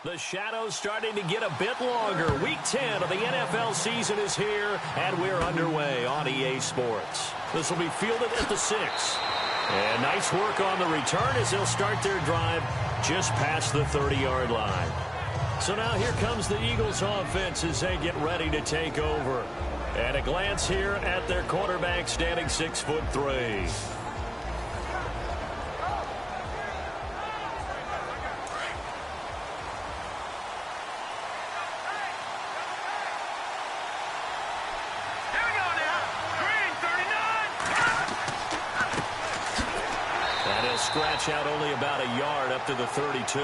The shadow's starting to get a bit longer. Week 10 of the NFL season is here, and we're underway on EA Sports. This will be fielded at the 6. And nice work on the return as they'll start their drive just past the 30-yard line. So now here comes the Eagles offense as they get ready to take over. And a glance here at their quarterback standing 6'3". Scratch out only about a yard up to the 32.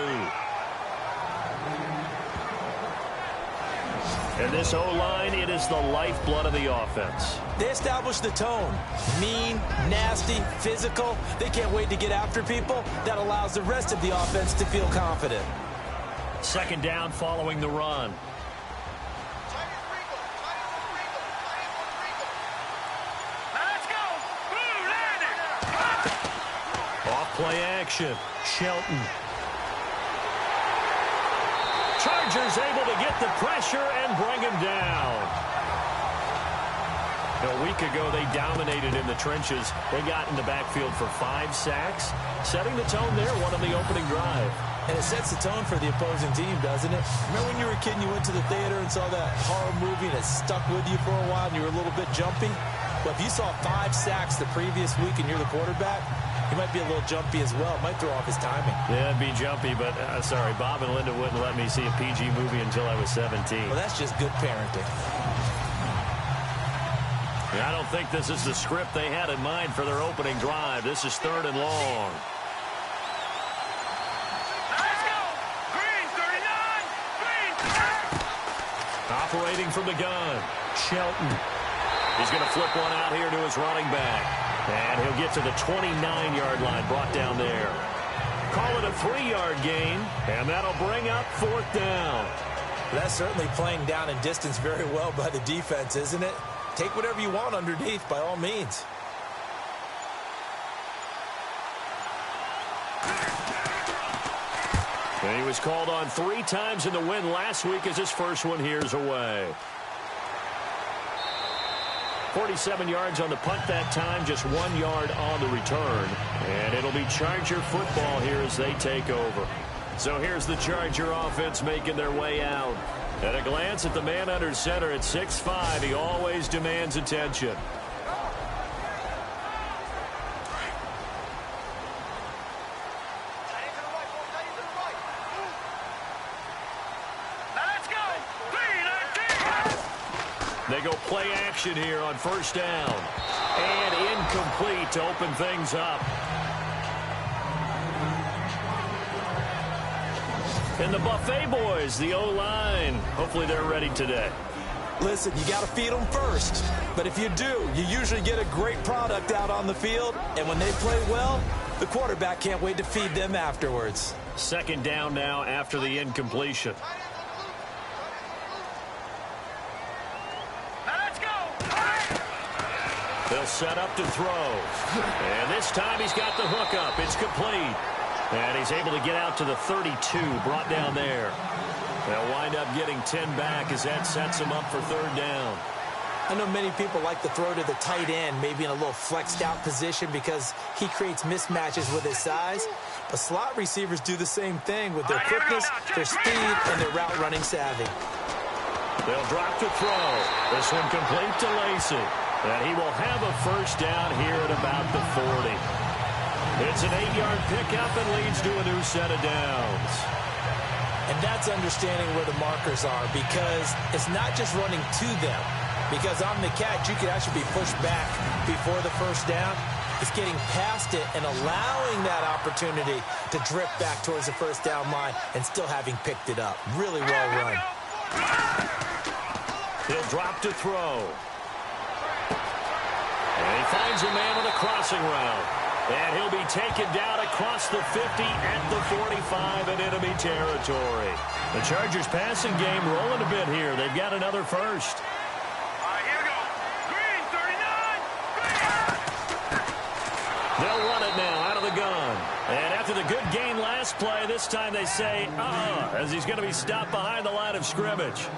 And this O-line, it is the lifeblood of the offense. They establish the tone. Mean, nasty, physical. They can't wait to get after people. That allows the rest of the offense to feel confident. Second down following the run. Play action. Shelton. Chargers able to get the pressure and bring him down. A week ago, they dominated in the trenches. They got in the backfield for 5 sacks, setting the tone there, one on the opening drive. And it sets the tone for the opposing team, doesn't it? Remember when you were a kid and you went to the theater and saw that horror movie and it stuck with you for a while and you were a little bit jumpy? Well, if you saw 5 sacks the previous week and you're the quarterback, he might be a little jumpy as well. Might throw off his timing. Yeah, it'd be jumpy, but sorry, Bob and Linda wouldn't let me see a PG movie until I was 17. Well, that's just good parenting. Yeah, I don't think this is the script they had in mind for their opening drive. This is 3rd and long. Let's go! Green, 39! Green! Operating from the gun. Shelton. He's going to flip one out here to his running back. And he'll get to the 29-yard line, brought down there. Call it a 3-yard gain, and that'll bring up 4th down. That's certainly playing down and distance very well by the defense, isn't it? Take whatever you want underneath, by all means. And he was called on 3 times in the win last week as his first one here's away. 47 yards on the punt that time, just 1 yard on the return. And it'll be Charger football here as they take over. So here's the Charger offense making their way out. At a glance at the man under center at 6'5", he always demands attention. They go play action here on 1st down. And incomplete to open things up. And the Buffet boys, the O-line, hopefully they're ready today. Listen, you got to feed them first. But if you do, you usually get a great product out on the field. And when they play well, the quarterback can't wait to feed them afterwards. 2nd down now after the incompletion. They'll set up to throw. And this time he's got the hook up. It's complete. And he's able to get out to the 32, brought down there. They'll wind up getting 10 back as that sets him up for 3rd down. I know many people like to throw to the tight end, maybe in a little flexed out position because he creates mismatches with his size. But slot receivers do the same thing with their quickness, their speed, and their route running savvy. They'll drop to throw. This one complete to Lacey. And he will have a 1st down here at about the 40. It's an 8-yard pickup and leads to a new set of downs. And that's understanding where the markers are because it's not just running to them. Because on the catch, you could actually be pushed back before the 1st down. It's getting past it and allowing that opportunity to drift back towards the 1st down line and still having picked it up. Really well run. He'll drop to throw. And he finds a man on a crossing route. And he'll be taken down across the 50 at the 45 in enemy territory. The Chargers passing game rolling a bit here. They've got another 1st. All right, here we go. Green, 39. Green. They'll run it now out of the gun. And after after the good gain last play, this time they say, as he's going to be stopped behind the line of scrimmage.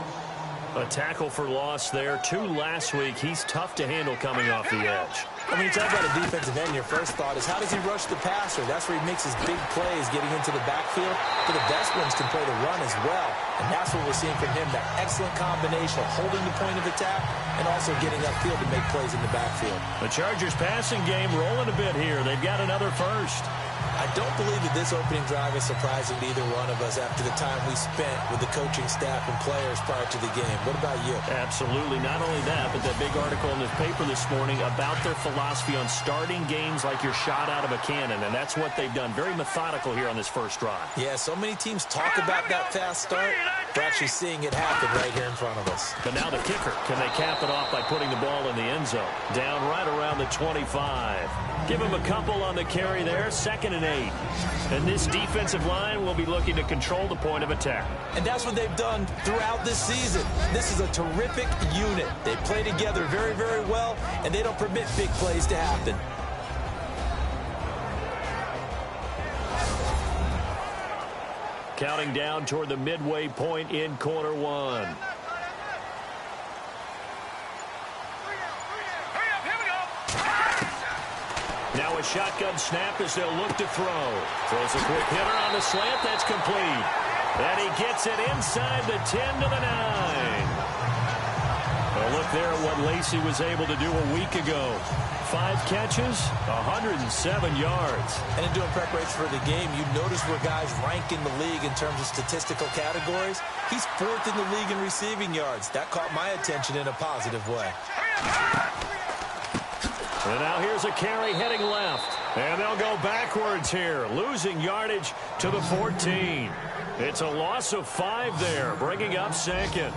A tackle for loss there. 2 last week. He's tough to handle coming off the edge. When you talk about a defensive end, your first thought is how does he rush the passer? That's where he makes his big plays getting into the backfield. But the best ones can play the run as well. And that's what we're seeing from him, that excellent combination of holding the point of attack and also getting upfield to make plays in the backfield. The Chargers passing game rolling a bit here. They've got another first. I don't believe that this opening drive is surprising to either one of us after the time we spent with the coaching staff and players prior to the game. What about you? Absolutely. Not only that, but that big article in the paper this morning about their philosophy on starting games like you're shot out of a cannon, and that's what they've done. Very methodical here on this first drive. Yeah, so many teams talk about that fast start. We're actually seeing it happen right here in front of us. But now the kicker. Can they cap it off by putting the ball in the end zone? Down right around the 25. Give him a couple on the carry there. 2nd and 8. And this defensive line will be looking to control the point of attack. And that's what they've done throughout this season. This is a terrific unit. They play together very, very well, and they don't permit big plays to happen. Counting down toward the midway point in quarter 1. Now a shotgun snap as they'll look to throw. Throws a quick hitter on the slant. That's complete. And he gets it inside the 10 to the 9. A look there at what Lacey was able to do a week ago. 5 catches, 107 yards. And in doing preparation for the game, you notice where guys rank in the league in terms of statistical categories. He's 4th in the league in receiving yards. That caught my attention in a positive way. And now here's a carry heading left. And they'll go backwards here, losing yardage to the 14. It's a loss of 5 there, bringing up 2nd.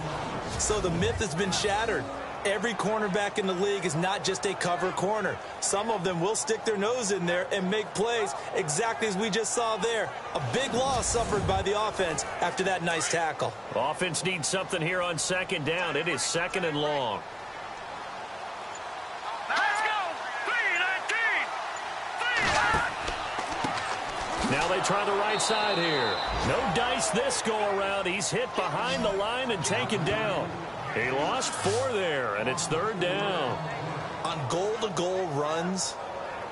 So the myth has been shattered. Every cornerback in the league is not just a cover corner. Some of them will stick their nose in there and make plays exactly as we just saw there. A big loss suffered by the offense after that nice tackle. Offense needs something here on 2nd down. It is 2nd and long. Let's go. 3-19. Now they try the right side here. No dice this go around. He's hit behind the line and taken down. He lost 4 there, and it's 3rd down. On goal-to-goal runs,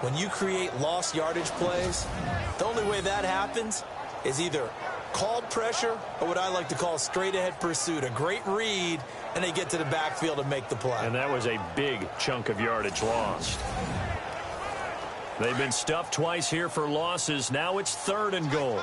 when you create lost yardage plays, the only way that happens is either called pressure or what I like to call straight-ahead pursuit. A great read, and they get to the backfield and make the play. And that was a big chunk of yardage lost. They've been stuffed twice here for losses. Now it's 3rd and goal.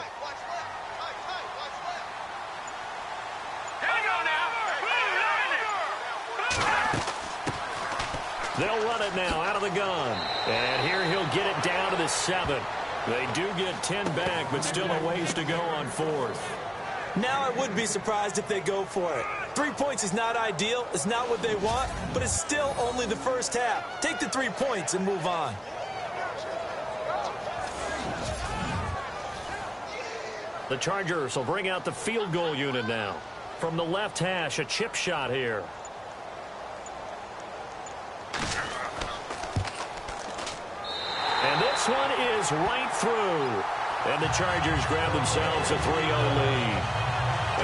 They'll run it now out of the gun. And here he'll get it down to the 7. They do get 10 back, but still a ways to go on 4th. Now I would be surprised if they go for it. 3 points is not ideal. It's not what they want, but it's still only the first half. Take the 3 points and move on. The Chargers will bring out the field goal unit now. From the left hash, a chip shot here. And this one is right through. And the Chargers grab themselves a 3-0 lead.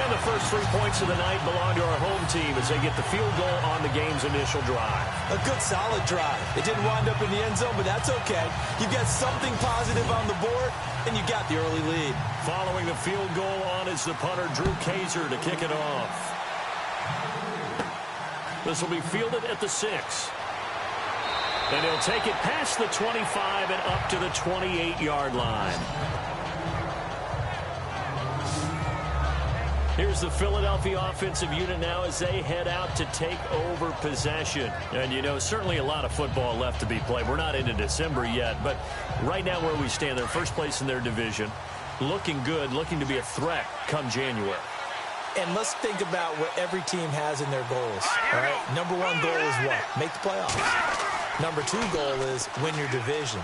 And the first 3 points of the night belong to our home team as they get the field goal on the game's initial drive. A good, solid drive. It didn't wind up in the end zone, but that's okay. You've got something positive on the board, and you got the early lead. Following the field goal on is the punter, Drew Kaiser, to kick it off. This will be fielded at the 6. And he'll take it past the 25 and up to the 28-yard line. Here's the Philadelphia offensive unit now as they head out to take over possession. And, you know, certainly a lot of football left to be played. We're not into December yet, but right now where we stand, they're first place in their division. Looking good, looking to be a threat come January. And let's think about what every team has in their goals. All right, number 1 goal is what? Make the playoffs. Number 2 goal is win your division.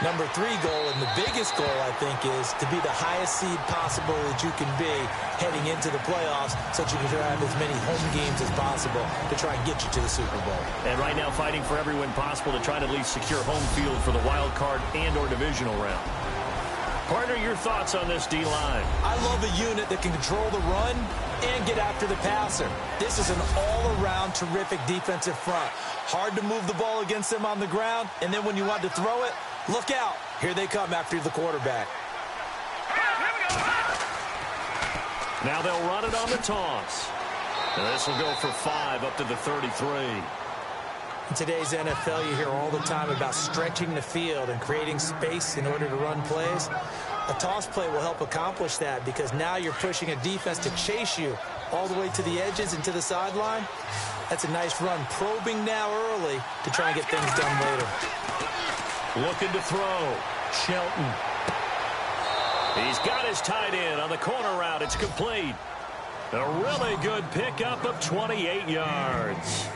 Number 3 goal, and the biggest goal, I think, is to be the highest seed possible that you can be heading into the playoffs so that you can have as many home games as possible to try and get you to the Super Bowl. And right now fighting for every win possible to try to at least secure home field for the wild card and or divisional round. Partner, your thoughts on this D-line? I love a unit that can control the run and get after the passer. This is an all-around terrific defensive front. Hard to move the ball against them on the ground, and then when you want to throw it, look out. Here they come after the quarterback. Now they'll run it on the toss. And this will go for 5 up to the 33. In today's NFL, you hear all the time about stretching the field and creating space in order to run plays. A toss play will help accomplish that because now you're pushing a defense to chase you all the way to the edges and to the sideline. That's a nice run. Probing now early to try and get things done later. Looking to throw. Shelton. He's got his tight end on the corner route. It's complete. A really good pickup of 28 yards.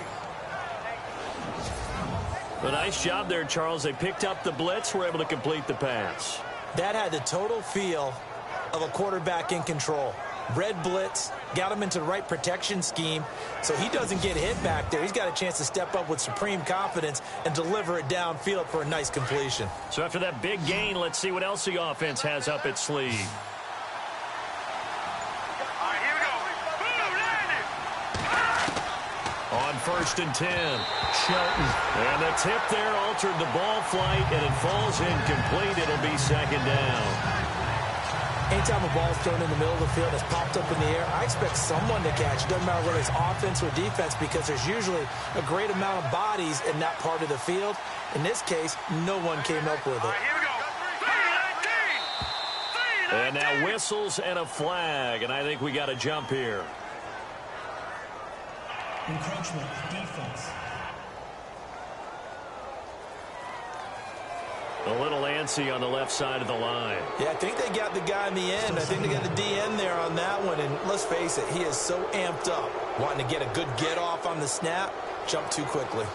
A nice job there, Charles. They picked up the blitz, were able to complete the pass. That had the total feel of a quarterback in control. Red blitz, got him into the right protection scheme, so he doesn't get hit back there. He's got a chance to step up with supreme confidence and deliver it downfield for a nice completion. So after that big gain, let's see what else the offense has up its sleeve. On 1st and 10, Shelton. And the tip there altered the ball flight, and it falls incomplete. It'll be 2nd down. Anytime a ball's thrown in the middle of the field, it's popped up in the air, I expect someone to catch. It doesn't matter whether it's offense or defense because there's usually a great amount of bodies in that part of the field. In this case, no one came up with it. And now whistles and a flag, and I think we got a jump here. Encroachment defense. A little antsy on the left side of the line. Yeah, I think they got the guy in the end. I think they got the DN there on that one. And let's face it, he is so amped up. Wanting to get a good get off on the snap, jump too quickly.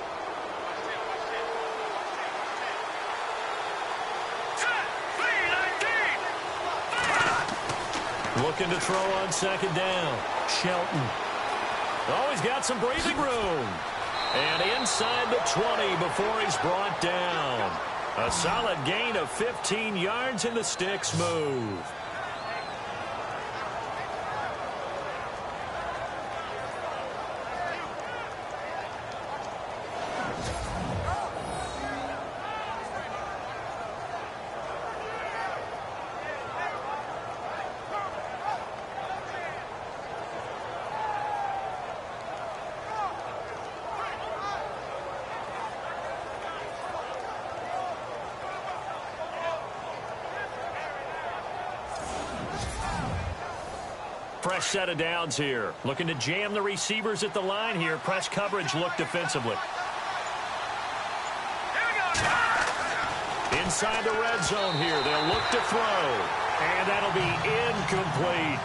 Looking to throw on 2nd down. Shelton. Oh, he's got some breathing room. And inside the 20 before he's brought down. A solid gain of 15 yards in the sticks move. Fresh set of downs here. Looking to jam the receivers at the line here. Press coverage look defensively. Inside the red zone here. They'll look to throw. And that'll be incomplete.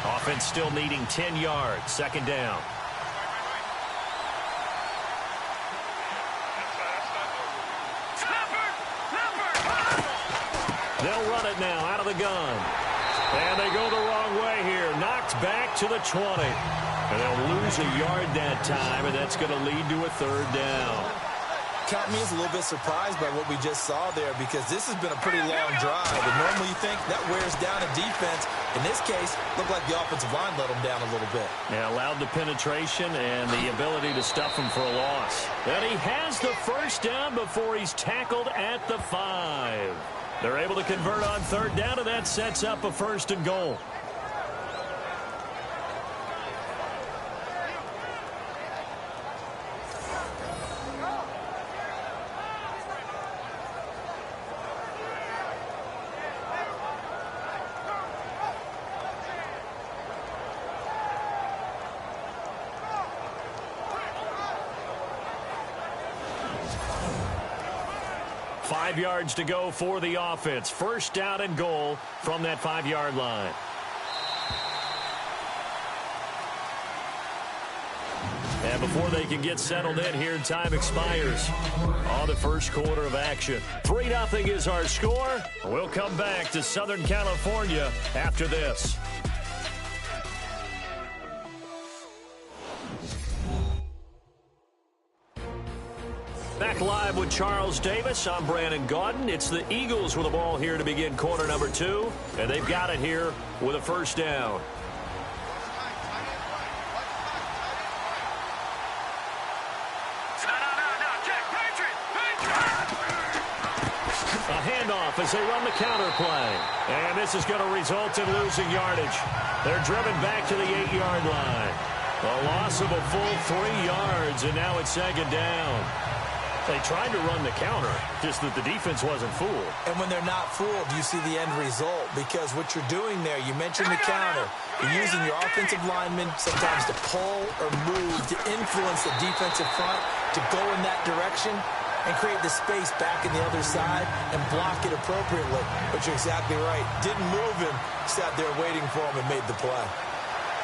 Offense still needing 10 yards. 2nd down. They'll run it now out of the gun. And they go the wrong way here. Knocked back to the 20. And they'll lose a yard that time, and that's going to lead to a 3rd down. Count me as a little bit surprised by what we just saw there because this has been a pretty long drive. And normally you think that wears down a defense. In this case, looked like the offensive line let them down a little bit. Yeah, allowed the penetration and the ability to stuff him for a loss. And he has the 1st down before he's tackled at the 5. They're able to convert on 3rd down, and that sets up a 1st and goal. Five yards to go for the offense. 1st down and goal from that 5-yard line. And before they can get settled in here, time expires on the first quarter of action. 3-0 is our score. We'll come back to Southern California after this. Back live with Charles Davis. I'm Brandon Gaudin. It's the Eagles with the ball here to begin quarter number 2. And they've got it here with a first down. A handoff as they run the counter play. And this is going to result in losing yardage. They're driven back to the 8-yard line. A loss of a full 3 yards, and now it's second down. They tried to run the counter, just that the defense wasn't fooled. And when they're not fooled, you see the end result. Because what you're doing there, you mentioned the counter. You're using your offensive linemen sometimes to pull or move to influence the defensive front to go in that direction and create the space back in the other side and block it appropriately. But you're exactly right. Didn't move him, sat there waiting for him and made the play.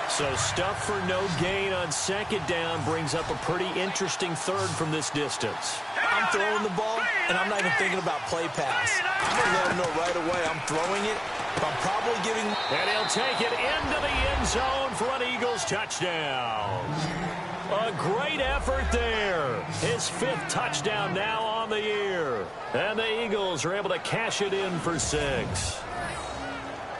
So stuff for no gain on second down brings up a pretty interesting third from this distance. I'm throwing the ball, and I'm not even thinking about play pass. I'm going to let him know right away I'm throwing it. I'm probably giving... And he'll take it into the end zone for an Eagles touchdown. A great effort there. His 5th touchdown now on the year. And the Eagles are able to cash it in for 6.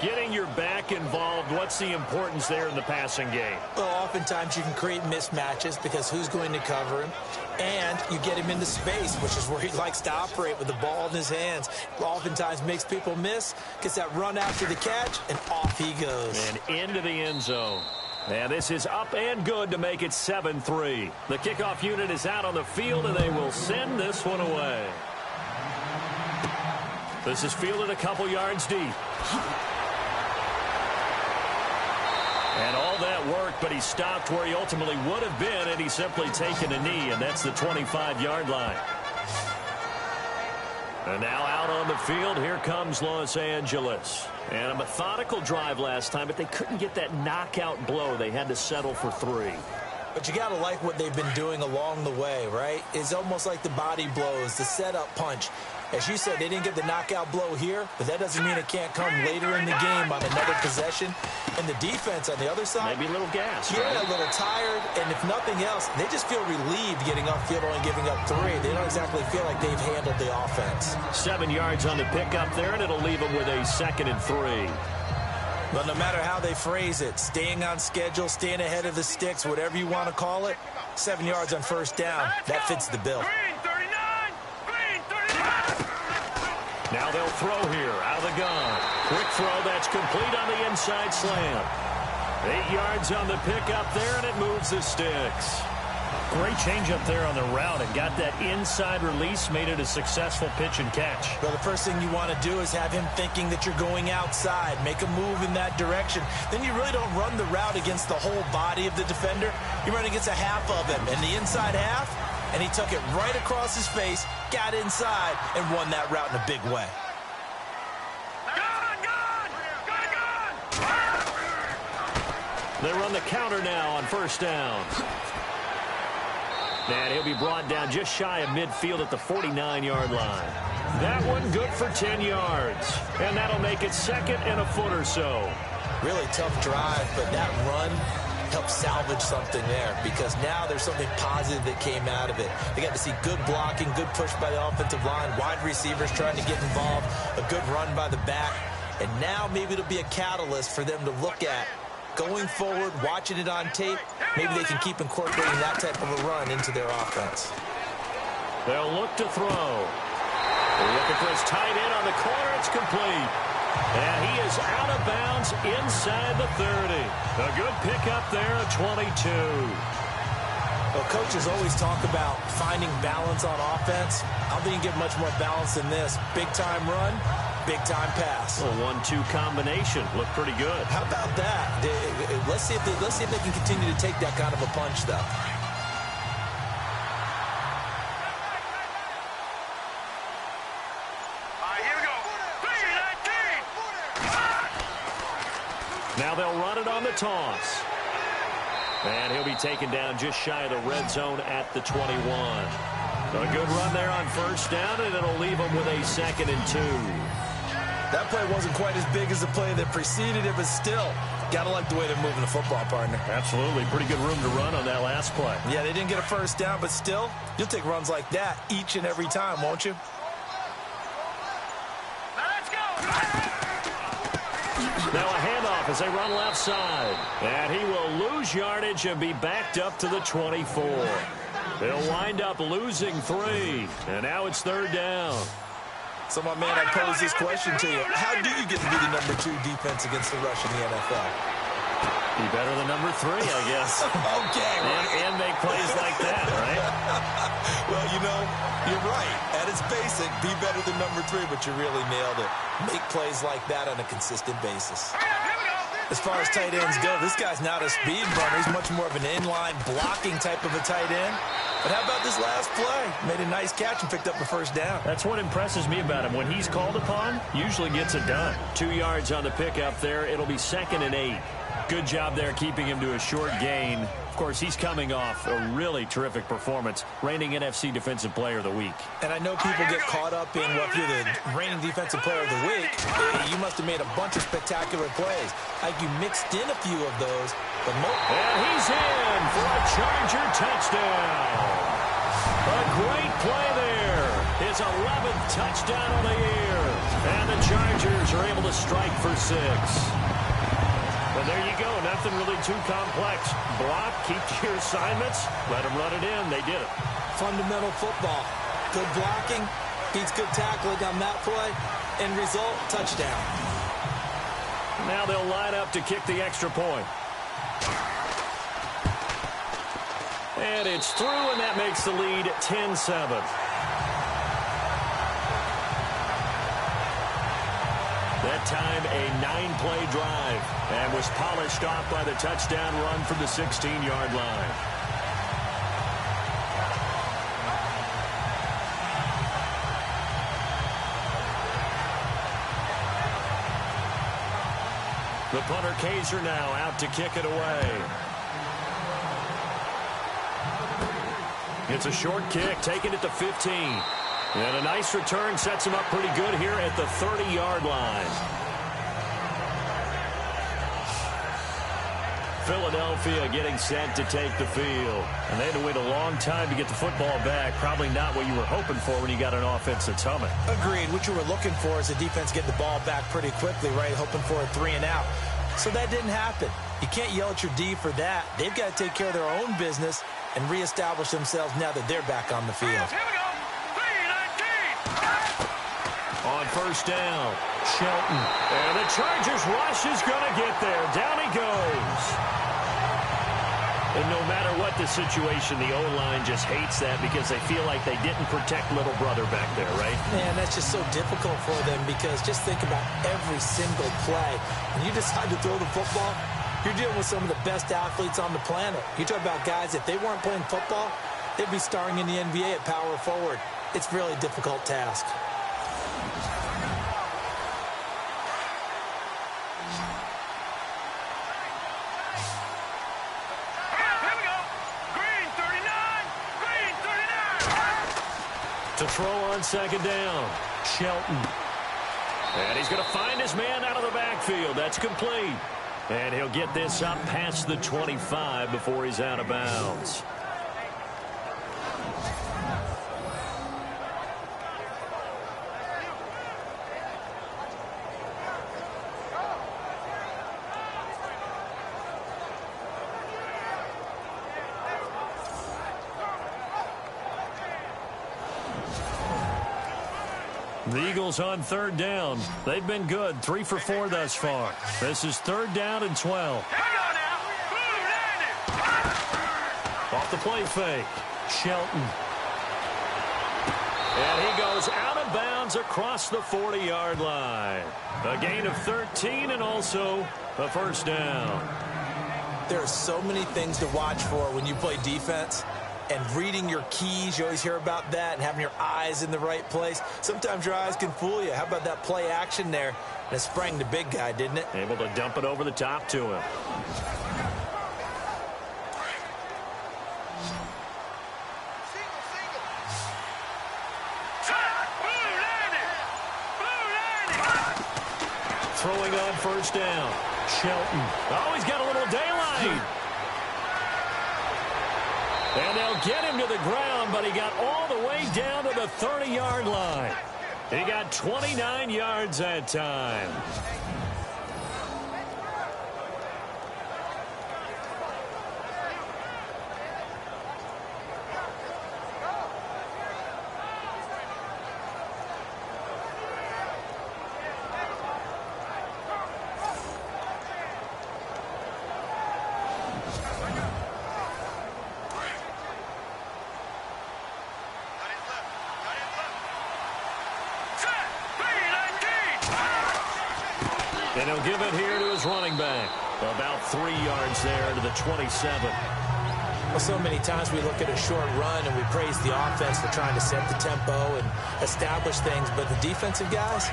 Getting your back involved, what's the importance there in the passing game? Well, oftentimes you can create mismatches because who's going to cover him? And you get him into space, which is where he likes to operate with the ball in his hands. Oftentimes makes people miss, gets that run after the catch, and off he goes. And into the end zone. And this is up and good to make it 7-3. The kickoff unit is out on the field, and they will send this one away. This is fielded a couple yards deep. And all that work, but he stopped where he ultimately would have been, and he's simply taken a knee, and that's the 25-yard line. And now out on the field, here comes Los Angeles. And a methodical drive last time, but they couldn't get that knockout blow. They had to settle for 3. But you got to like what they've been doing along the way, right? It's almost like the body blows, the setup punch. As you said, they didn't get the knockout blow here, but that doesn't mean it can't come later in the game on another possession. And the defense on the other side, maybe a little gas. Yeah, right? A little tired, and if nothing else, they just feel relieved getting off field only giving up 3. They don't exactly feel like they've handled the offense. 7 yards on the pickup there, and it'll leave them with a 2nd and 3. But no matter how they phrase it, staying on schedule, staying ahead of the sticks, whatever you want to call it, 7 yards on first down, that fits the bill. Now they'll throw here out of the gun. Quick throw that's complete on the inside slant. 8 yards on the pickup there, and it moves the sticks. Great change up there on the route and got that inside release, made it a successful pitch and catch. Well, the first thing you want to do is have him thinking that you're going outside, make a move in that direction. Then you really don't run the route against the whole body of the defender. You run against a half of him, and the inside half, and he took it right across his face, got inside, and won that route in a big way. They run the counter now on first down. And he'll be brought down just shy of midfield at the 49-yard line. That one good for 10 yards. And that'll make it 2nd and a foot or so. Really tough drive, but that run helped salvage something there because now there's something positive that came out of it. They got to see good blocking, good push by the offensive line, wide receivers trying to get involved, a good run by the back. And now maybe it'll be a catalyst for them to look at going forward, watching it on tape. Maybe they can keep incorporating that type of a run into their offense. They'll look to throw. They're looking for his tight end on the corner. It's complete. And he is out of bounds inside the 30. A good pickup there at 22. Well, coaches always talk about finding balance on offense. I don't think you can get much more balance than this. Big-time run, big-time pass. A 1-2 combination. Looked pretty good. How about that? Let's see if they can continue to take that kind of a punch, though. Now they'll run it on the toss. And he'll be taken down just shy of the red zone at the 21. A good run there on first down, and it'll leave him with a 2nd and 2. That play wasn't quite as big as the play that preceded it, but still, got to like the way they're moving the football, partner. Absolutely. Pretty good room to run on that last play. Yeah, they didn't get a first down, but still, you'll take runs like that each and every time, won't you? Let's go. Now a handoff as they run left side. And he will lose yardage and be backed up to the 24. They'll wind up losing 3. And now it's 3rd down. So, my man, I pose this question to you. How do you get to be the number 2 defense against the rush in the NFL? Be better than number 3, I guess. Okay, right. And make plays like that, right? Well, you know, you're right. At its basic, be better than number 3, but you really nailed it. Make plays like that on a consistent basis. As far as tight ends go, this guy's not a speed runner. He's much more of an inline blocking type of a tight end. But how about this last play? Made a nice catch and picked up the first down. That's what impresses me about him. When he's called upon, usually gets it done. 2 yards on the pickup there. It'll be 2nd and 8. Good job there keeping him to a short gain. Of course, he's coming off a really terrific performance, reigning NFC Defensive Player of the Week. And I know people get caught up in, well, if you're the reigning Defensive Player of the Week, you must have made a bunch of spectacular plays. Like you mixed in a few of those. But and he's in for a Charger touchdown. A great play there. His 11th touchdown of the year. And the Chargers are able to strike for 6. And there you go. Nothing really too complex. Block, keep to your assignments, let them run it in. They did it. Fundamental football. Good blocking, beats good tackling on that play. End result, touchdown. Now they'll line up to kick the extra point. And it's through, and that makes the lead 10-7. That time, a 9-play drive, and was polished off by the touchdown run from the 16-yard line. The punter Kaiser now out to kick it away. It's a short kick, taking it to 15. And a nice return sets him up pretty good here at the 30-yard line. Philadelphia getting set to take the field. And they had to wait a long time to get the football back. Probably not what you were hoping for when you got an offense that's humming. Agreed. What you were looking for is the defense getting the ball back pretty quickly, right? Hoping for a 3 and out. So that didn't happen. You can't yell at your D for that. They've got to take care of their own business and reestablish themselves now that they're back on the field. Here we go. 3-19. On first down, Shelton. And the Chargers rush is going to get there. Down he goes. And no matter what the situation, the O-line just hates that because they feel like they didn't protect little brother back there, right? Man, that's just so difficult for them because just think about every single play. When you decide to throw the football, you're dealing with some of the best athletes on the planet. You talk about guys, if they weren't playing football, they'd be starring in the NBA at power forward. It's a really difficult task. To throw on second down, Shelton. And he's going to find his man out of the backfield. That's complete. And he'll get this up past the 25 before he's out of bounds. The Eagles on third down. They've been good. 3 for 4 thus far. This is 3rd down and 12. Off the play fake. Shelton. And he goes out of bounds across the 40-yard line. A gain of 13 and also a first down. There are so many things to watch for when you play defense. And reading your keys, you always hear about that, and having your eyes in the right place. Sometimes your eyes can fool you. How about that play action there? And it sprang the big guy, didn't it? Able to dump it over the top to him. throwing on first down. Shelton. Oh, he's got a little daylight. And they'll get him to the ground, but he got all the way down to the 30-yard line. He got 29 yards that time. And he'll give it here to his running back. About 3 yards there to the 27. Well, so many times we look at a short run and we praise the offense for trying to set the tempo and establish things. But the defensive guys,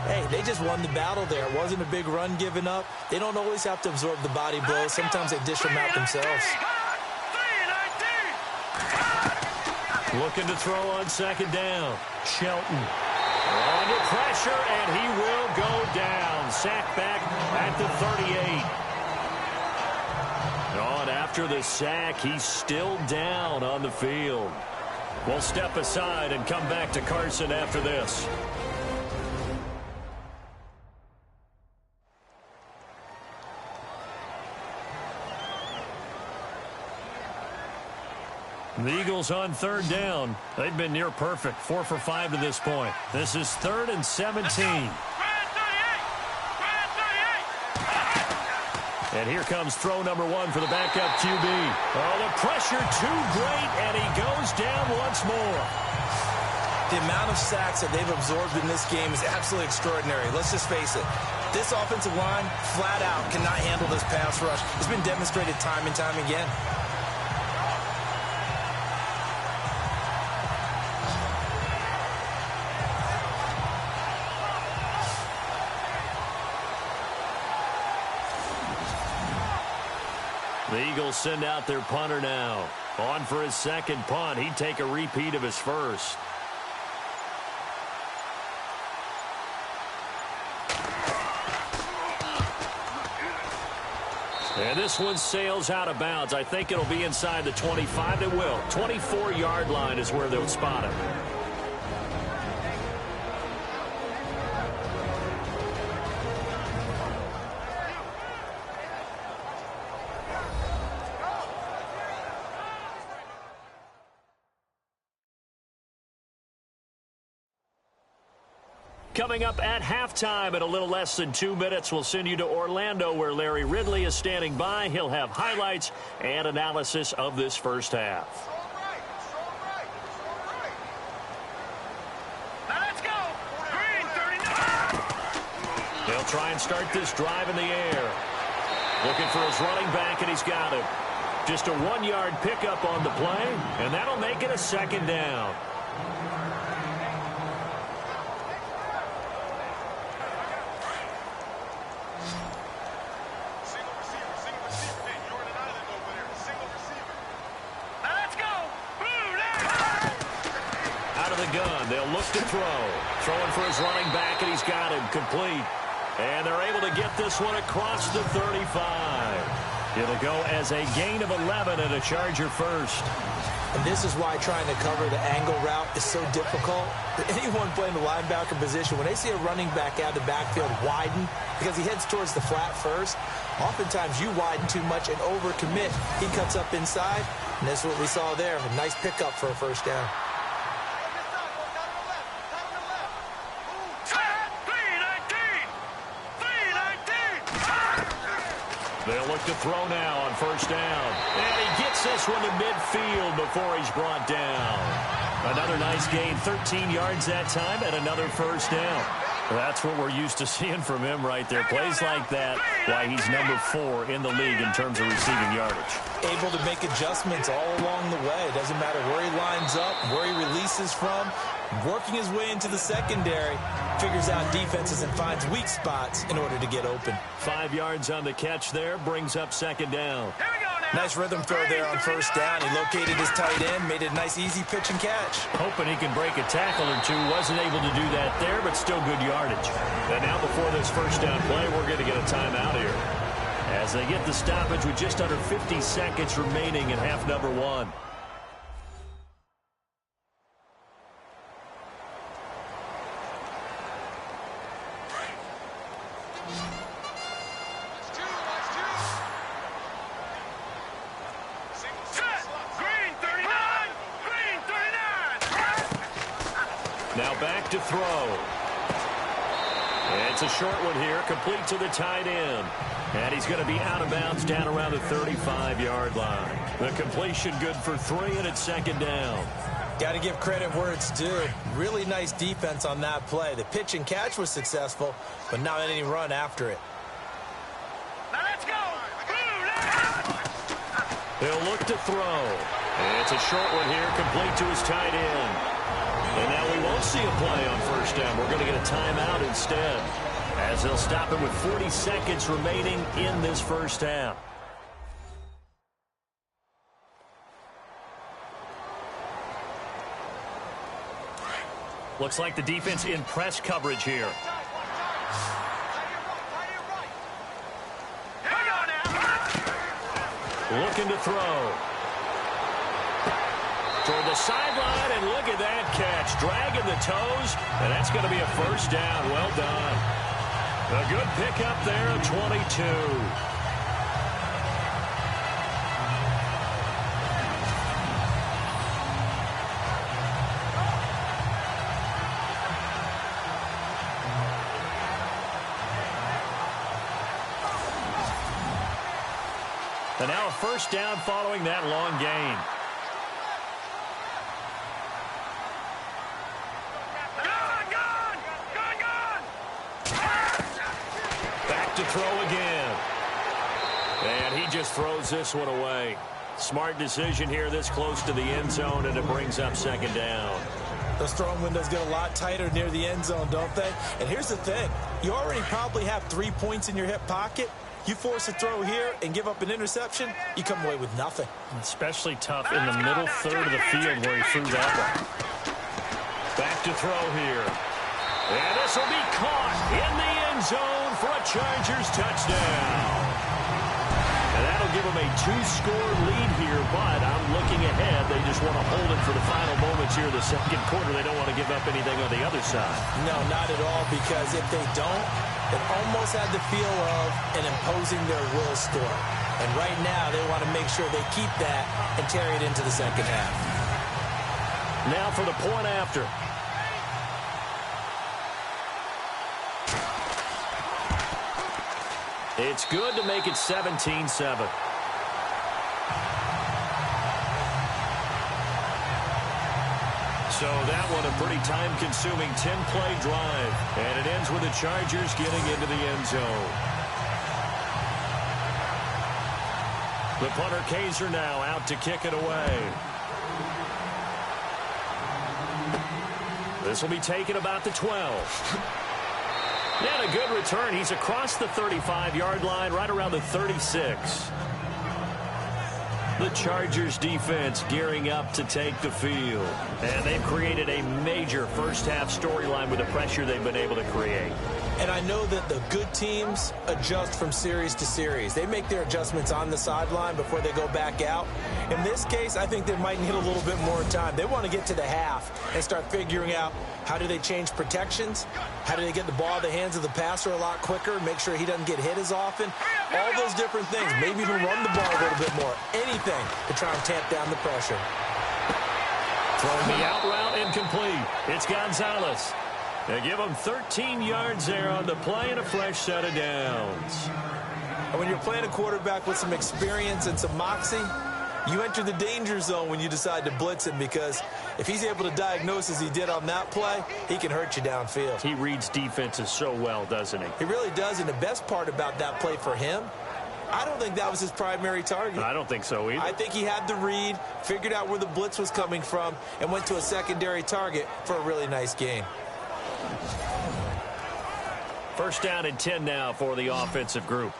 hey, they just won the battle there. It wasn't a big run given up. They don't always have to absorb the body blows. Sometimes they dish them out themselves. Looking to throw on second down. Shelton. Under pressure, and he will go down. Sacked back at the 38. Oh, and after the sack, he's still down on the field. We'll step aside and come back to Carson after this. The Eagles on third down. They've been near perfect. 4 for 5 to this point. This is 3rd and 17. And here comes throw number 1 for the backup QB. Oh, the pressure too great, and he goes down once more. The amount of sacks that they've absorbed in this game is absolutely extraordinary. Let's just face it. This offensive line, flat out, cannot handle this pass rush. It's been demonstrated time and time again. The Eagles send out their punter now. On for his second punt. He'd take a repeat of his first. And this one sails out of bounds. I think it'll be inside the 25. It will. 24-yard line is where they'll spot it. Coming up at halftime in a little less than 2 minutes, we'll send you to Orlando where Larry Ridley is standing by. He'll have highlights and analysis of this first half. Now let's go. Green, 39. They'll try and start this drive in the air. Looking for his running back, and he's got him. Just a 1-yard pickup on the play, and that'll make it a second down. They'll look to throw. Throwing for his running back, and he's got him complete. And they're able to get this one across the 35. It'll go as a gain of 11 and a Charger first. And this is why trying to cover the angle route is so difficult. Anyone playing the linebacker position, when they see a running back out of the backfield widen, because he heads towards the flat first, oftentimes you widen too much and overcommit. He cuts up inside, and that's what we saw there. A nice pickup for a first down. They'll look to throw now on first down. And he gets this one to midfield before he's brought down. Another nice gain, 13 yards that time, and another first down. That's what we're used to seeing from him right there. Plays like that, why he's number 4 in the league in terms of receiving yardage. Able to make adjustments all along the way. Doesn't matter where he lines up, where he releases from. Working his way into the secondary, figures out defenses and finds weak spots in order to get open. 5 yards on the catch there, brings up second down. Here we go Nice rhythm throw there on first down. He located his tight end, made it a nice, easy pitch and catch. Hoping he can break a tackle or two. Wasn't able to do that there, but still good yardage. And now before this first down play, we're going to get a timeout here, as they get the stoppage with just under 50 seconds remaining in half number one. Now back to throw. It's a short one here, complete to the tight end. And he's going to be out of bounds down around the 35-yard line. The completion good for 3, and it's second down. Got to give credit where it's due. Really nice defense on that play. The pitch and catch was successful, but not any run after it. Now let's go. He'll look to throw. It's a short one here, complete to his tight end. And now we won't see a play on first down. We're going to get a timeout instead, as they'll stop it with 40 seconds remaining in this first half. Looks like the defense in press coverage here. Looking to throw. Toward the sideline, and look at that catch. Dragging the toes, and that's going to be a first down. Well done. A good pickup there at 22. And now a first down following that long gain. To throw again. And he just throws this one away. Smart decision here this close to the end zone, and it brings up second down. Those throwing windows get a lot tighter near the end zone, don't they? And here's the thing. You already probably have 3 points in your hip pocket. You force a throw here and give up an interception, you come away with nothing. Especially tough in the middle third of the field where he threw that one. Back to throw here. And this will be caught in the end zone for a Chargers touchdown. And that'll give them a 2-score lead here, but I'm looking ahead. They just want to hold it for the final moments here in the second quarter. They don't want to give up anything on the other side. No, not at all, because if they don't, it almost had the feel of an imposing their will story. And right now, they want to make sure they keep that and carry it into the second half. Now for the point after. It's good to make it 17-7. So that one a pretty time-consuming 10-play drive. And it ends with the Chargers getting into the end zone. The punter Kaiser now out to kick it away. This will be taken about the 12. And a good return. He's across the 35-yard line, right around the 36. The Chargers defense gearing up to take the field. And they've created a major first-half storyline with the pressure they've been able to create. And I know that the good teams adjust from series to series. They make their adjustments on the sideline before they go back out. In this case, I think they might need a little bit more time. They want to get to the half and start figuring out how do they change protections, how do they get the ball in the hands of the passer a lot quicker, make sure he doesn't get hit as often, all those different things. Maybe even run the ball a little bit more. Anything to try and tamp down the pressure. Throwing the out route incomplete. It's Gonzalez. They give him 13 yards there on the play and a fresh set of downs. And when you're playing a quarterback with some experience and some moxie, you enter the danger zone when you decide to blitz him, because if he's able to diagnose as he did on that play, he can hurt you downfield. He reads defenses so well, doesn't he? He really does, and the best part about that play for him, I don't think that was his primary target. I don't think so either. I think he had the read, figured out where the blitz was coming from, and went to a secondary target for a really nice gain. First down and 10 now for the offensive group.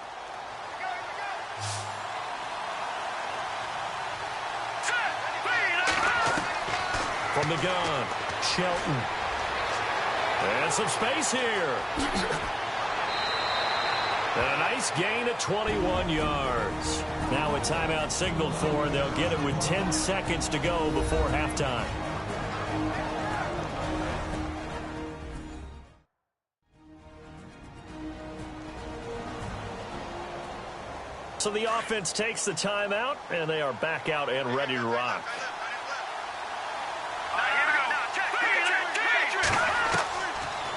from the gun. Shelton. And some space here. And a nice gain of 21 yards. Now a timeout signaled for, and they'll get it with 10 seconds to go before halftime. So the offense takes the timeout, and they are back out and ready to rock.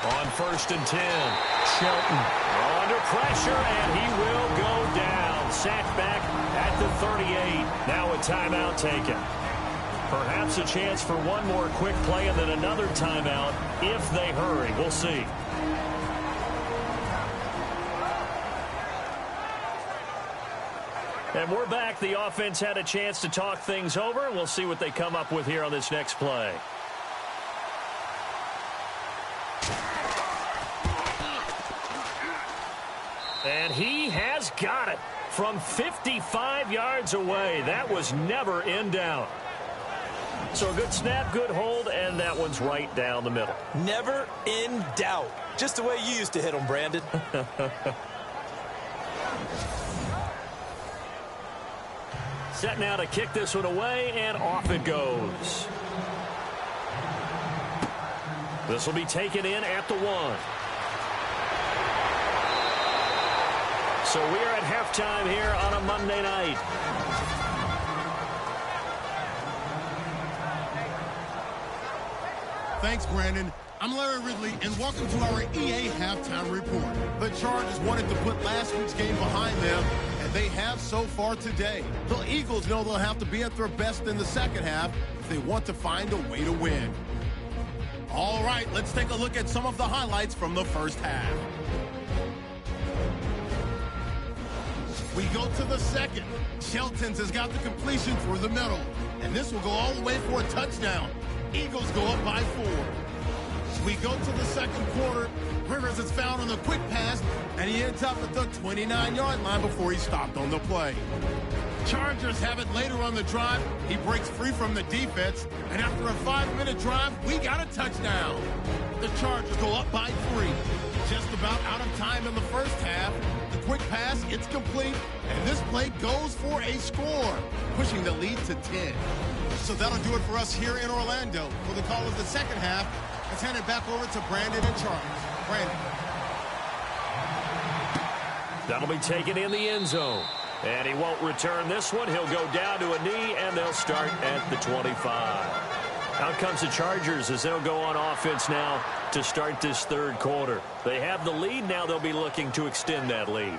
On 1st and 10, Shelton under pressure, and he will go down. Sacked back at the 38. Now a timeout taken. Perhaps a chance for one more quick play and then another timeout if they hurry. We'll see. And we're back. The offense had a chance to talk things over. We'll see what they come up with here on this next play. And he has got it from 55 yards away. That was never in doubt. So a good snap, good hold, and that one's right down the middle. Never in doubt. Just the way you used to hit them, Brandon. Set now to kick this one away, and off it goes. This will be taken in at the 1. So we are at halftime here on a Monday night. Thanks, Brandon. I'm Larry Ridley, and welcome to our EA Halftime Report. The Chargers wanted to put last week's game behind them, and they have so far today. The Eagles know they'll have to be at their best in the second half if they want to find a way to win. All right, let's take a look at some of the highlights from the first half. We go to the second. Shelton's has got the completion through the middle, and this will go all the way for a touchdown. Eagles go up by 4. We go to the second quarter. Rivers is found on the quick pass, and he ends up at the 29-yard line before he stopped on the play. Chargers have it later on the drive. He breaks free from the defense, and after a 5-minute drive, we got a touchdown. The Chargers go up by 3. Just about out of time in the first half. The quick pass, it's complete, and this play goes for a score, pushing the lead to 10. So that'll do it for us here in Orlando. For the call of the second half, let's hand it back over to Brandon and Charles. Brandon. That'll be taken in the end zone. And he won't return this one. He'll go down to a knee, and they'll start at the 25. Out comes the Chargers as they'll go on offense now to start this third quarter. They have the lead. Now they'll be looking to extend that lead.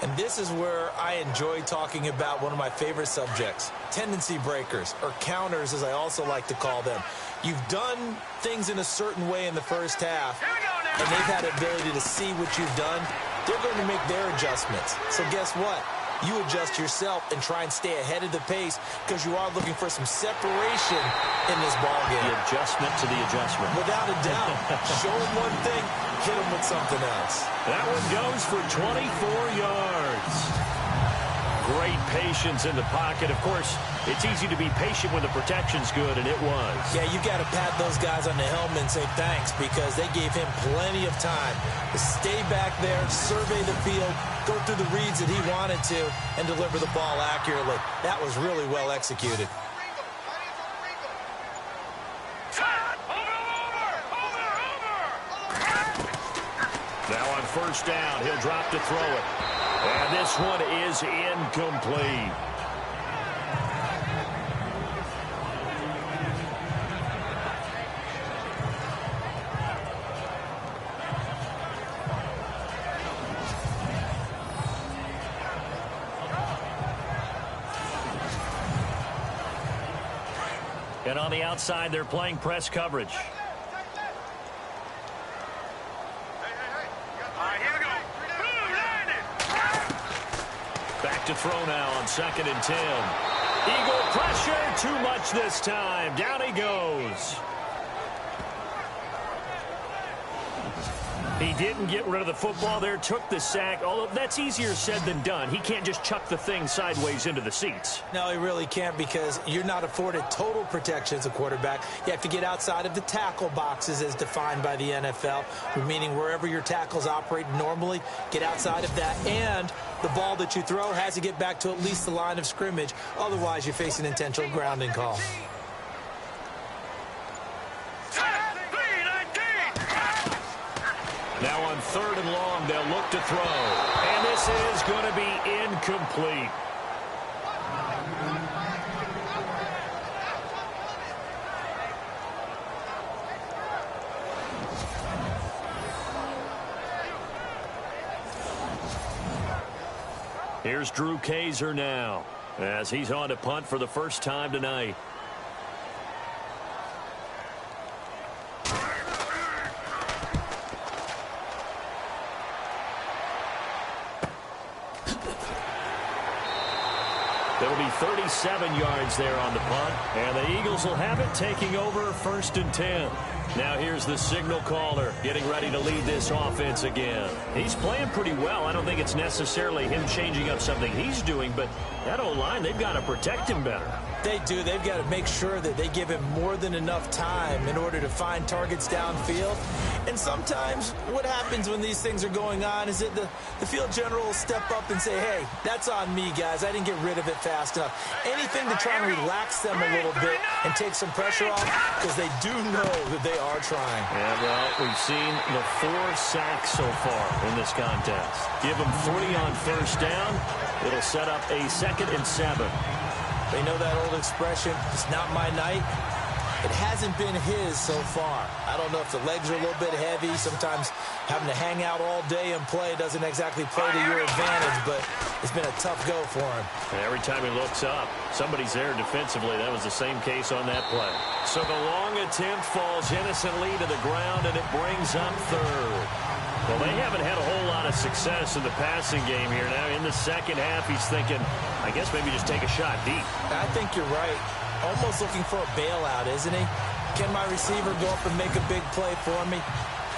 And this is where I enjoy talking about one of my favorite subjects, tendency breakers, or counters as I also like to call them. You've done things in a certain way in the first half, and they've had the ability to see what you've done. They're going to make their adjustments. So guess what? You adjust yourself and try and stay ahead of the pace because you are looking for some separation in this ballgame. The adjustment to the adjustment. Without a doubt. Show them one thing, hit them with something else. That one goes for 24 yards. Great patience in the pocket. Of course, it's easy to be patient when the protection's good, and it was. Yeah, you got to pat those guys on the helmet and say thanks because they gave him plenty of time to stay back there, survey the field, go through the reads that he wanted to, and deliver the ball accurately. That was really well executed. Now on first down, he'll drop to throw it. And this one is incomplete. And on the outside, they're playing press coverage. Back to throw now on 2nd and 10. Eagle pressure, too much this time. Down he goes. He didn't get rid of the football there, took the sack. Although that's easier said than done. He can't just chuck the thing sideways into the seats. No, he really can't, because you're not afforded total protection as a quarterback. You have to get outside of the tackle boxes as defined by the NFL, meaning wherever your tackles operate normally, get outside of that. And the ball that you throw has to get back to at least the line of scrimmage. Otherwise, you face an intentional grounding call. Now on 3rd and long, they'll look to throw. And this is going to be incomplete. Here's Drew Kaiser now, as he's on to punt for the first time tonight. It'll be 37 yards there on the punt, and the Eagles will have it, taking over 1st and 10. Now here's the signal caller getting ready to lead this offense again. He's playing pretty well. I don't think it's necessarily him changing up something he's doing, but that O-line, they've got to protect him better. They do. They've got to make sure that they give him more than enough time in order to find targets downfield. And sometimes what happens when these things are going on is that the field general will step up and say, hey, that's on me, guys. I didn't get rid of it fast enough. Anything to try and relax them a little bit and take some pressure off, because they do know that they are trying. Yeah, well, we've seen the 4 sacks so far in this contest. Give them 3 on 1st down. It'll set up a 2nd and 7. They know that old expression, it's not my night. It hasn't been his so far. I don't know if the legs are a little bit heavy. Sometimes having to hang out all day and play doesn't exactly play to your advantage, but it's been a tough go for him. And every time he looks up, somebody's there defensively. That was the same case on that play. So the long attempt falls innocently to the ground, and it brings up 3rd. Well, they haven't had a whole lot of success in the passing game here. Now, in the second half, he's thinking, I guess maybe just take a shot deep. I think you're right. Almost looking for a bailout, isn't he? Can my receiver go up and make a big play for me?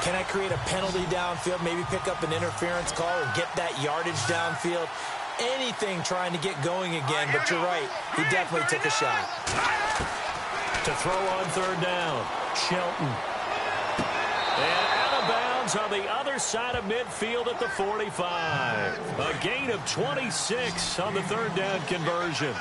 Can I create a penalty downfield, maybe pick up an interference call or get that yardage downfield? Anything trying to get going again, but you're right. He definitely took a shot. To throw on 3rd down, Shelton. And out of bounds on the other side of midfield at the 45. A gain of 26 on the 3rd down conversion.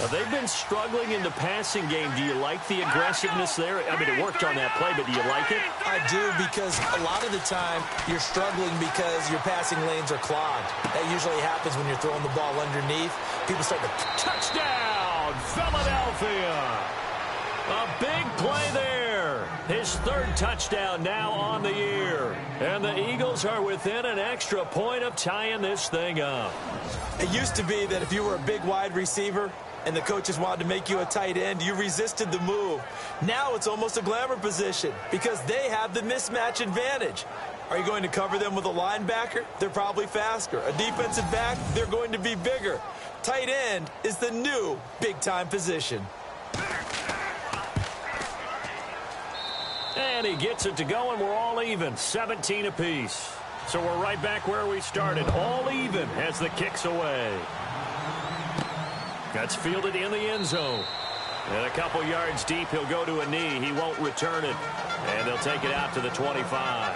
They've been struggling in the passing game. Do you like the aggressiveness there? I mean, it worked on that play, but do you like it? I do, because a lot of the time you're struggling because your passing lanes are clogged. That usually happens when you're throwing the ball underneath. People start to... Touchdown, Philadelphia! A big play there. His 3rd touchdown now on the year. And the Eagles are within an extra point of tying this thing up. It used to be that if you were a big wide receiver and the coaches wanted to make you a tight end, you resisted the move. Now it's almost a glamour position because they have the mismatch advantage. Are you going to cover them with a linebacker? They're probably faster. A defensive back? They're going to be bigger. Tight end is the new big-time position. And he gets it to go, and we're all even, 17 apiece. So we're right back where we started, all even as the kick's away. That's fielded in the end zone. And a couple yards deep, he'll go to a knee. He won't return it. And they'll take it out to the 25.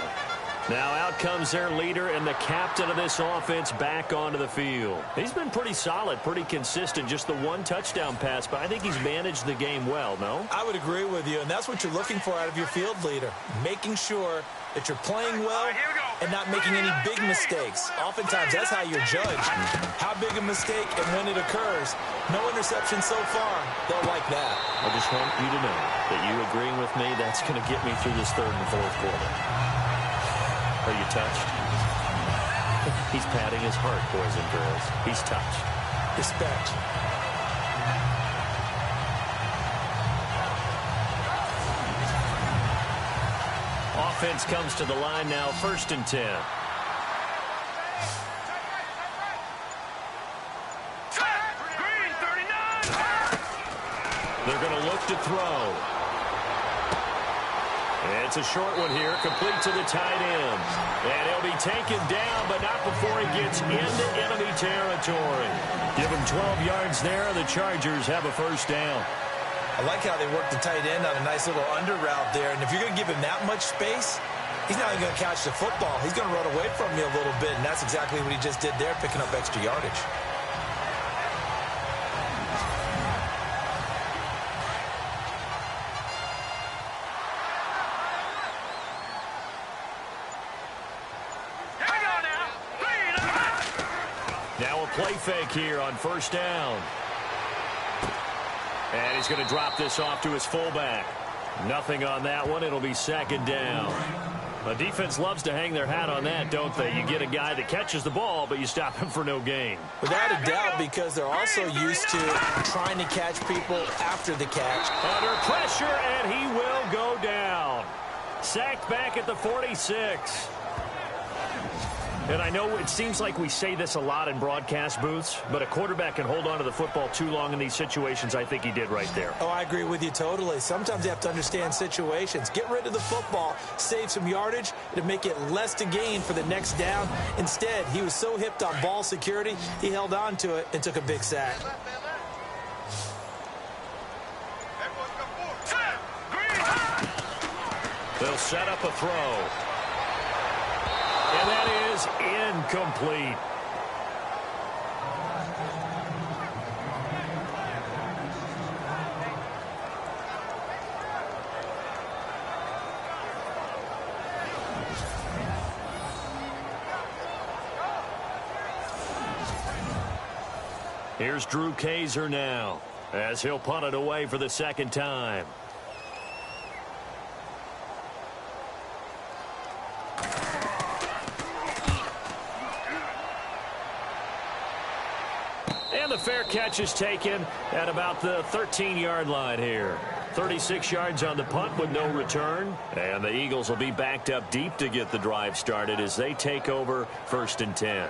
Now out comes their leader and the captain of this offense back onto the field. He's been pretty solid, pretty consistent, just the 1 touchdown pass, but I think he's managed the game well, no? I would agree with you, and that's what you're looking for out of your field leader, making sure that you're playing well and not making any big mistakes. Oftentimes, that's how you're judged. How big a mistake and when it occurs. No interception so far. They'll like that. I just want you to know that you agreeing with me, that's going to get me through this 3rd and 4th quarter. Are you touched? He's patting his heart, boys and girls. He's touched. Respect. Offense comes to the line now, 1st and 10. They're going to look to throw. It's a short one here, complete to the tight end. And he'll be taken down, but not before he gets into enemy territory. Give him 12 yards there. The Chargers have a first down. I like how they work the tight end on a nice little under route there. And if you're going to give him that much space, he's not even going to catch the football. He's going to run away from you a little bit, and that's exactly what he just did there, picking up extra yardage. Now a play fake here on first down. And he's going to drop this off to his fullback. Nothing on that one. It'll be second down. The defense loves to hang their hat on that, don't they? You get a guy that catches the ball, but you stop him for no gain. Without a doubt, because they're also used to trying to catch people after the catch. Under pressure, and he will go down. Sacked back at the 46. And I know it seems like we say this a lot in broadcast booths, but a quarterback can hold on to the football too long in these situations. I think he did right there. Oh, I agree with you totally. Sometimes you have to understand situations. Get rid of the football, save some yardage to make it less to gain for the next down. Instead, he was so hipped on ball security, he held on to it and took a big sack. They'll set up a throw. And that is incomplete. Here's Drew Kaiser now, as he'll punt it away for the second time. And the fair catch is taken at about the 13-yard line here. 36 yards on the punt with no return. And the Eagles will be backed up deep to get the drive started as they take over 1st and 10.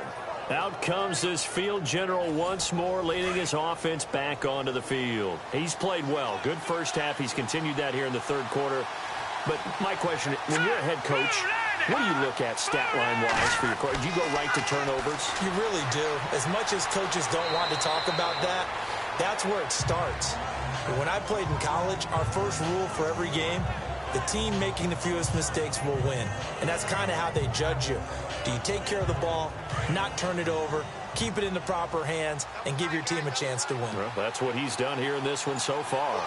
Out comes this field general once more, leading his offense back onto the field. He's played well. Good first half. He's continued that here in the third quarter. But my question, when you're a head coach, what do you look at stat line-wise for your coach? Do you go right to turnovers? You really do. As much as coaches don't want to talk about that, that's where it starts. When I played in college, our first rule for every game, the team making the fewest mistakes will win. And that's kind of how they judge you. Do you take care of the ball, not turn it over, keep it in the proper hands, and give your team a chance to win? Well, that's what he's done here in this one so far.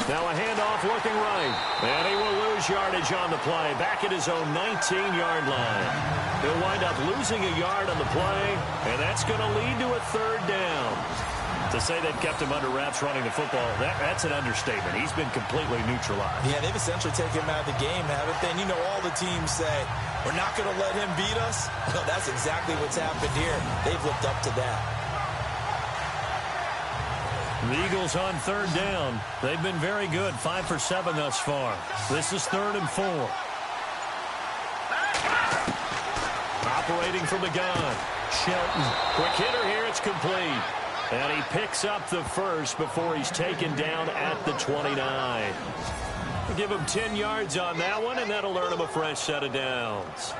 Now a handoff looking right. And he will lose yardage on the play. Back at his own 19-yard line. He'll wind up losing a yard on the play. And that's going to lead to a third down. To say they've kept him under wraps running the football, that's an understatement. He's been completely neutralized. Yeah, they've essentially taken him out of the game, haven't they? And you know all the teams say, we're not going to let him beat us. Well, that's exactly what's happened here. They've lived up to that. The Eagles on third down. They've been very good. 5 for 7 thus far. This is 3rd and 4. Operating from the gun. Shelton. Quick hitter here. It's complete. And he picks up the first before he's taken down at the 29. We'll give him 10 yards on that one, and that'll earn him a fresh set of downs.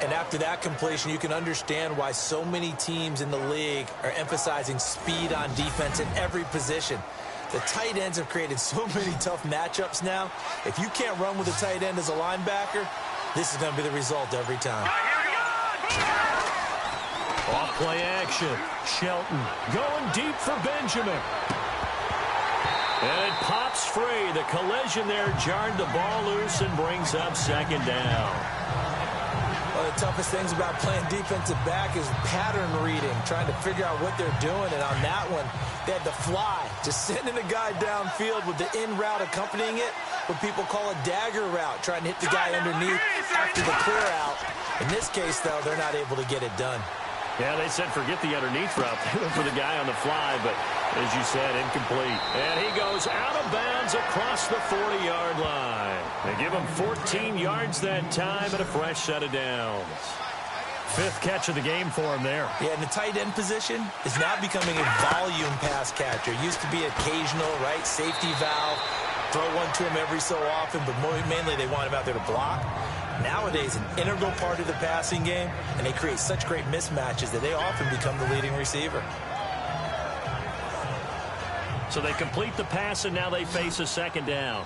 And after that completion, you can understand why so many teams in the league are emphasizing speed on defense in every position. The tight ends have created so many tough matchups now. If you can't run with a tight end as a linebacker, this is going to be the result every time. Off play action. Shelton going deep for Benjamin. And it pops free. The collision there jarred the ball loose and brings up second down. One of the toughest things about playing defensive back is pattern reading, trying to figure out what they're doing. And on that one, they had the fly, just sending a guy downfield with the in route accompanying it, what people call a dagger route, trying to hit the guy underneath after the clear out. In this case, though, they're not able to get it done. Yeah, they said forget the underneath route. They went for the guy on the fly, but as you said, incomplete. And he goes out of bounds across the 40-yard line. They give him 14 yards that time and a fresh set of downs. Fifth catch of the game for him there. Yeah, and the tight end position is now becoming a volume pass catcher. It used to be occasional, right? Safety valve, throw one to him every so often, but mainly they want him out there to block. Nowadays, an integral part of the passing game, and they create such great mismatches that they often become the leading receiver. So they complete the pass, and now they face a second down.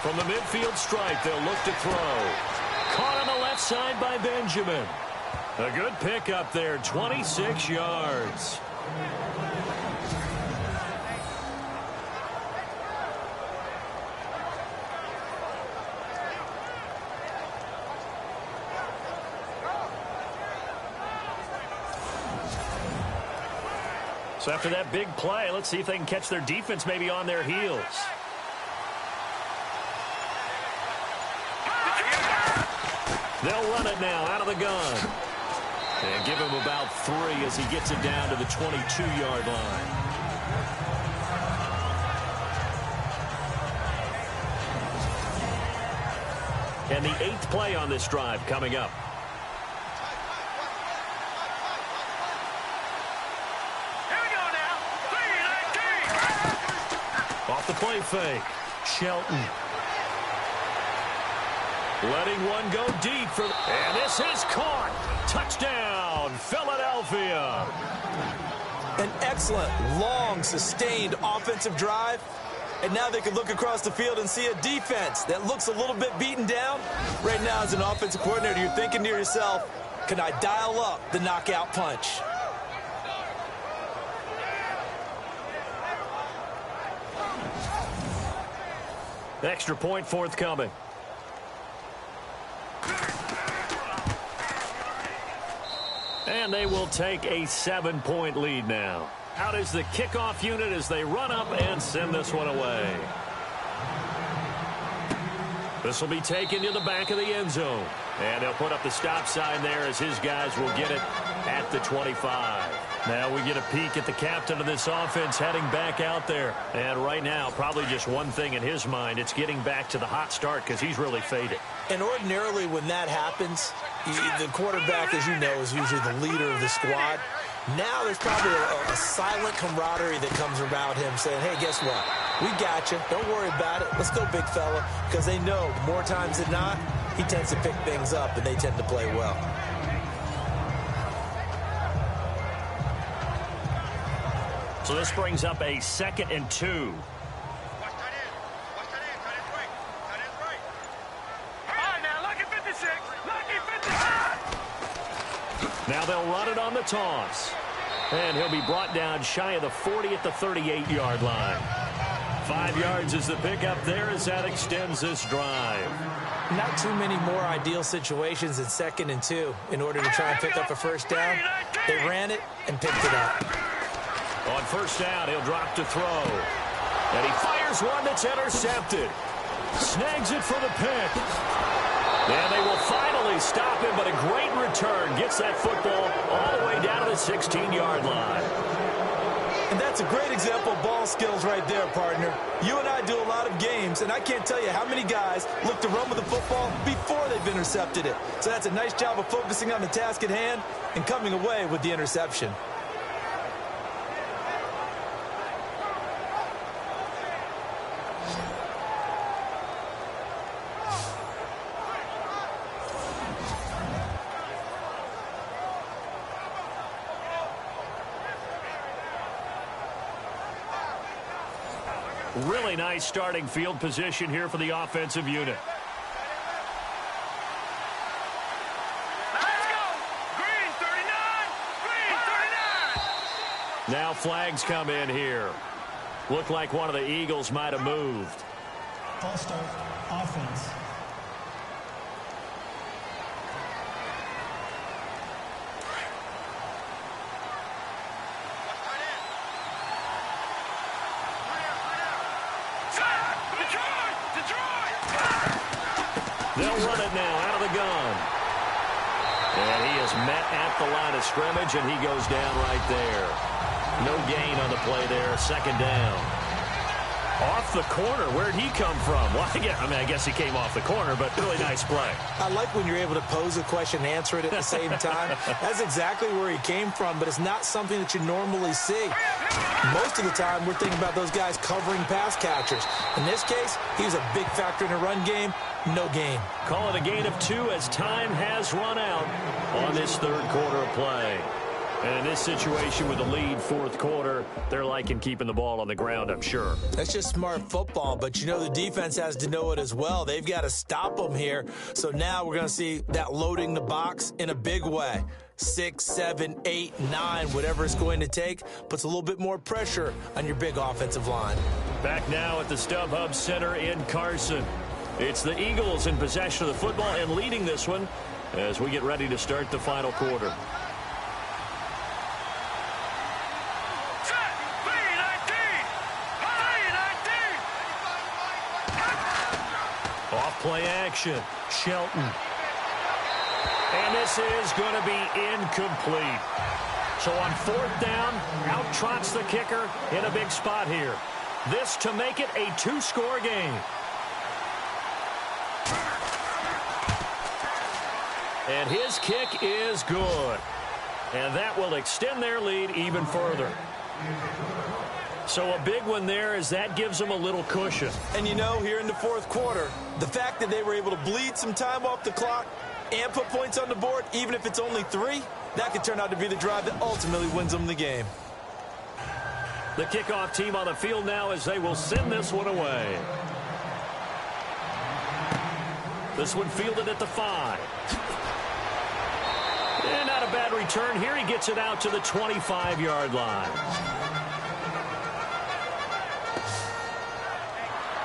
From the midfield stripe, they'll look to throw. Caught on the left side by Benjamin. A good pickup there, 26 yards. So after that big play, let's see if they can catch their defense maybe on their heels. They'll run it now out of the gun. And give him about 3 as he gets it down to the 22-yard line. And the 8th play on this drive coming up. Here we go now. 3-19. Off the play fake. Shelton. Letting one go deep for, and this is caught. Touchdown, Philadelphia. An excellent, long, sustained offensive drive. And now they can look across the field and see a defense that looks a little bit beaten down. Right now, as an offensive coordinator, you're thinking to yourself, can I dial up the knockout punch? Extra point forthcoming. And they will take a 7-point lead now. Out is the kickoff unit as they run up and send this one away. This will be taken to the back of the end zone. And they'll put up the stop sign there as his guys will get it at the 25. Now we get a peek at the captain of this offense heading back out there. And right now, probably just one thing in his mind. It's getting back to the hot start because he's really faded. And ordinarily when that happens, the quarterback, as you know, is usually the leader of the squad. Now there's probably a silent camaraderie that comes around him saying, hey, guess what? We got you. Don't worry about it. Let's go, big fella. Because they know more times than not, he tends to pick things up and they tend to play well. So this brings up a 2nd and 2. Watch that in. Watch that in. Tight end right. Tight end right. All right, now, lucky 56. Lucky 56. Now they'll run it on the toss. And he'll be brought down shy of the 40 at the 38-yard line. 5 yards is the pickup there as that extends this drive. Not too many more ideal situations in 2nd and 2 in order to try and pick up a first down. They ran it and picked it up. On first down, he'll drop to throw. And he fires one that's intercepted. Snags it for the pick. And they will finally stop him, but a great return. Gets that football all the way down to the 16-yard line. And that's a great example of ball skills right there, partner. You and I do a lot of games, and I can't tell you how many guys look to run with the football before they've intercepted it. So that's a nice job of focusing on the task at hand and coming away with the interception. Really nice starting field position here for the offensive unit. Let's go. Green 39. Green 39. Now flags come in here. Looked like one of the Eagles might have moved. False start, offense. They'll run it now out of the gun. And he is met at the line of scrimmage, and he goes down right there. No gain on the play there, 2nd down. Off the corner. Where'd he come from? Well, I guess he came off the corner, but really nice play. I like when you're able to pose a question and answer it at the same time. That's exactly where he came from, but it's not something that you normally see. Most of the time, we're thinking about those guys covering pass catchers. In this case, he was a big factor in a run game. No gain. Call it a gain of 2 as time has run out on this third quarter of play. And in this situation with the lead fourth quarter, they're liking keeping the ball on the ground, I'm sure. That's just smart football, but you know the defense has to know it as well. They've got to stop them here. So now we're going to see that loading the box in a big way. 6, 7, 8, 9, whatever it's going to take, puts a little bit more pressure on your big offensive line. Back now at the StubHub Center in Carson. It's the Eagles in possession of the football and leading this one as we get ready to start the final quarter. Off-play action. Shelton. And this is going to be incomplete. So on fourth down, out trots the kicker in a big spot here. This to make it a 2-score game. And his kick is good. And that will extend their lead even further. So a big one there as that gives them a little cushion. And you know, here in the fourth quarter, the fact that they were able to bleed some time off the clock and put points on the board, even if it's only 3, that could turn out to be the drive that ultimately wins them the game. The kickoff team on the field now as they will send this one away. This one fielded at the 5. And not a bad return here. He gets it out to the 25-yard line.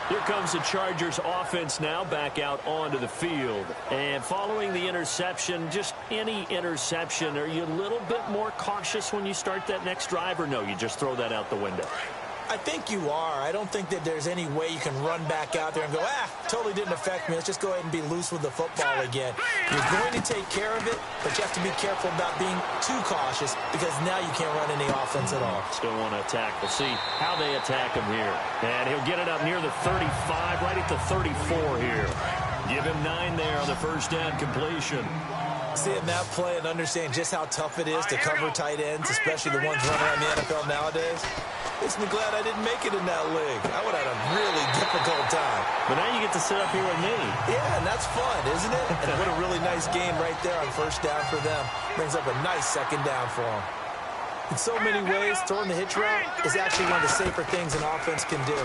Here comes the Chargers offense now back out onto the field. And following the interception, just any interception, are you a little bit more cautious when you start that next drive, or no, you just throw that out the window? I think you are. I don't think that there's any way you can run back out there and go, totally didn't affect me. Let's just go ahead and be loose with the football again. You're going to take care of it, but you have to be careful about being too cautious because now you can't run any offense at all. Still want to attack. We'll see how they attack him here. And he'll get it up near the 35, right at the 34 here. Give him 9 there on the first down completion. Seeing that play and understand just how tough it is to cover tight ends, especially the ones running around the NFL nowadays, makes me glad I didn't make it in that league. I would have had a really difficult time. But now you get to sit up here with me. Yeah, and that's fun, isn't it? And what a really nice game right there on first down for them. Brings up a nice second down for them. In so many ways, throwing the hitch route is actually one of the safer things an offense can do.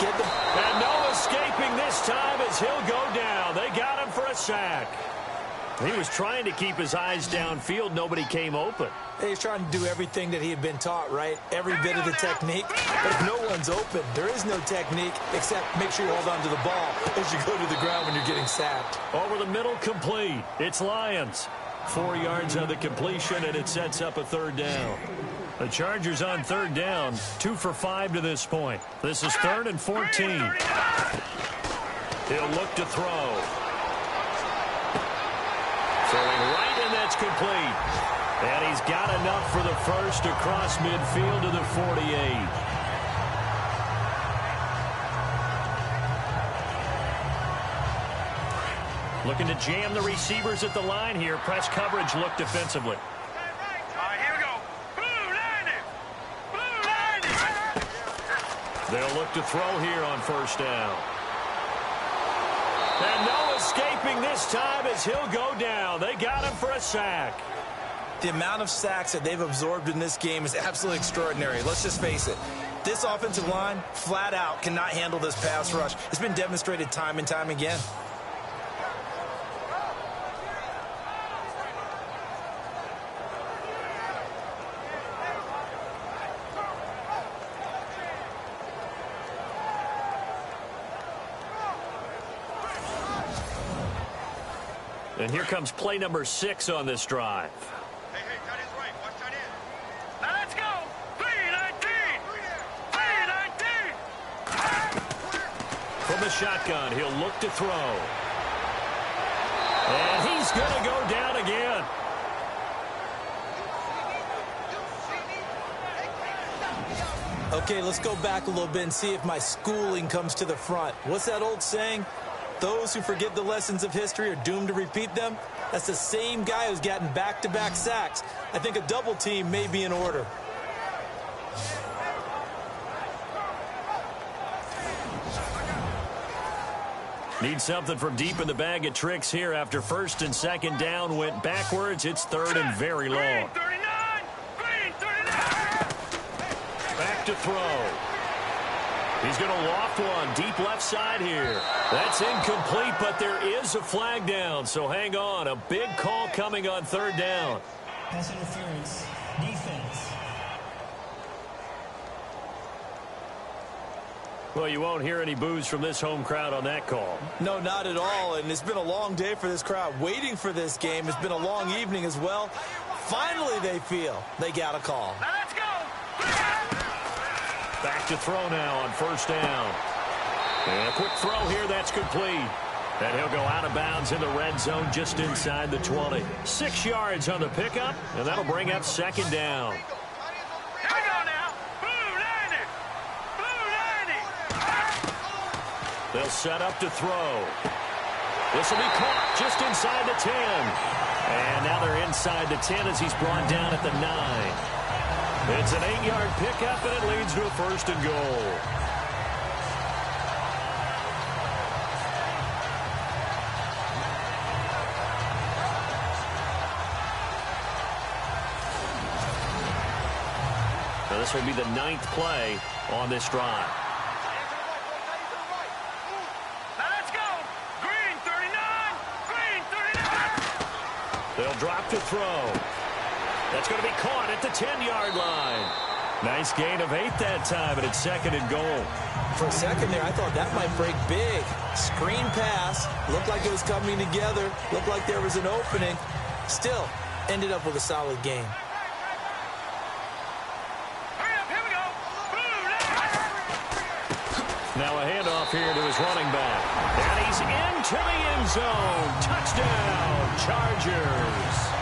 Get them. And no escaping this time as he'll go down. They got him for a sack. He was trying to keep his eyes downfield. Nobody came open. He's trying to do everything that he had been taught, right? Every bit of the technique. But if no one's open, there is no technique except make sure you hold on to the ball as you go to the ground when you're getting sacked. Over the middle, complete. It's Lions. 4 yards on the completion, and it sets up a third down. The Chargers on third down, 2 for 5 to this point. This is 3rd and 14. He'll look to throw. Throwing right, and that's complete. And he's got enough for the first across midfield to the 48. Looking to jam the receivers at the line here. Press coverage look defensively. All right, here we go. Blue line it. Blue line it. They'll look to throw here on first down. And no escaping this time as he'll go down. They got him for a sack. The amount of sacks that they've absorbed in this game is absolutely extraordinary. Let's just face it. This offensive line, flat out, cannot handle this pass rush. It's been demonstrated time and time again. And here comes play number 6 on this drive. Hey, tight end's right. Watch tight end. Now let's go. 3-19. 3-19. From the shotgun, he'll look to throw. And he's going to go down again. Okay, let's go back a little bit and see if my schooling comes to the front. What's that old saying? Those who forget the lessons of history are doomed to repeat them. That's the same guy who's gotten back-to-back sacks. I think a double team may be in order. Need something from deep in the bag of tricks here after first and second down went backwards. It's third and very long. Back to throw. He's going to loft one deep left side here. That's incomplete, but there is a flag down, so hang on. A big call coming on third down. Pass interference. Defense. Well, you won't hear any boos from this home crowd on that call. No, not at all, and it's been a long day for this crowd waiting for this game. It's been a long evening as well. Finally, they feel they got a call. Now let's go. Back to throw now on first down. And a quick throw here, that's complete. And he'll go out of bounds in the red zone just inside the 20. 6 yards on the pickup, and that'll bring up second down. Here we go now. Blue 90. Blue 90. They'll set up to throw. This will be caught just inside the 10. And now they're inside the 10 as he's brought down at the 9. It's an 8-yard pickup, and it leads to a first and goal. Now this will be the 9th play on this drive. Now let's go. Green 39. Green 39. They'll drop to throw. That's going to be caught at the 10-yard line. Nice gain of 8 that time, and it's second and goal. For a second there, I thought that might break big. Screen pass. Looked like it was coming together. Looked like there was an opening. Still, ended up with a solid game. Hurry up. Here we go. Blue 90. Now a handoff here to his running back. And he's into the end zone. Touchdown, Chargers.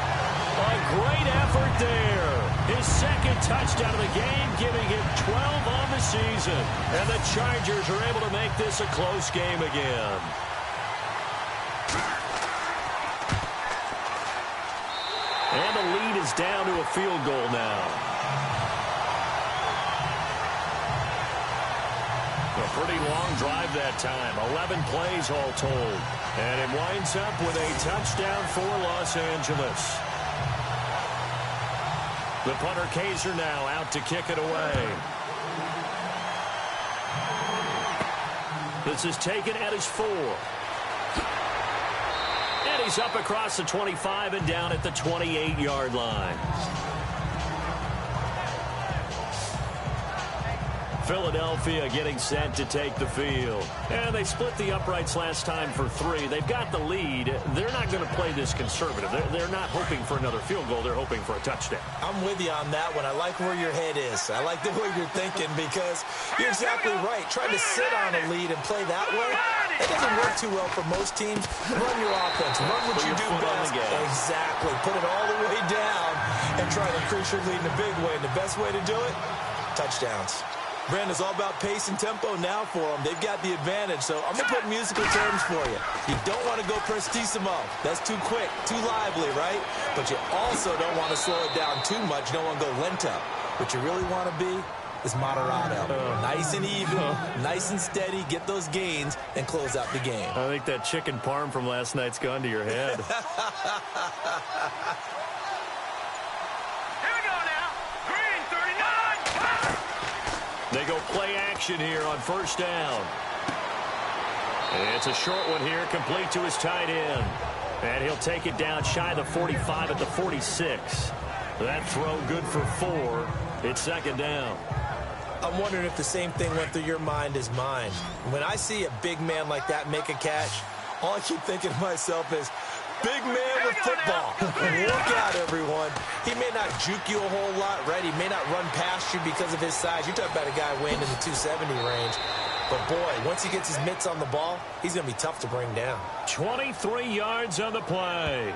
A great effort there. His second touchdown of the game, giving him 12 on the season. And the Chargers are able to make this a close game again. And the lead is down to a field goal now. A pretty long drive that time. 11 plays all told. And it winds up with a touchdown for Los Angeles. The punter Kaiser now out to kick it away. This is taken at his 4. And he's up across the 25 and down at the 28-yard line. Philadelphia getting set to take the field. And they split the uprights last time for 3. They've got the lead. They're not going to play this conservative. They're not hoping for another field goal. They're hoping for a touchdown. I'm with you on that one. I like where your head is. I like the way you're thinking because you're exactly right. Trying to sit on a lead and play that way, it doesn't work too well for most teams. Run your offense. Run what you do best. Exactly. Put it all the way down and try to increase your lead in a big way. And the best way to do it, touchdowns. Brandon, it's all about pace and tempo now for them. They've got the advantage, so I'm going to put musical terms for you. You don't want to go prestissimo. That's too quick, too lively, right? But you also don't want to slow it down too much. You don't want to go lento. What you really want to be is moderado. Nice and even, nice and steady, get those gains, and close out the game. I think that chicken parm from last night's gone to your head. They go play action here on first down. It's a short one here, complete to his tight end. And he'll take it down shy of the 45 at the 46. That throw good for 4. It's second down. I'm wondering if the same thing went through your mind as mine. When I see a big man like that make a catch, all I keep thinking to myself is, big man with football. Look out, everyone. He may not juke you a whole lot, right? He may not run past you because of his size. You're talking about a guy weighing in the 270 range. But, boy, once he gets his mitts on the ball, he's going to be tough to bring down. 23 yards on the play.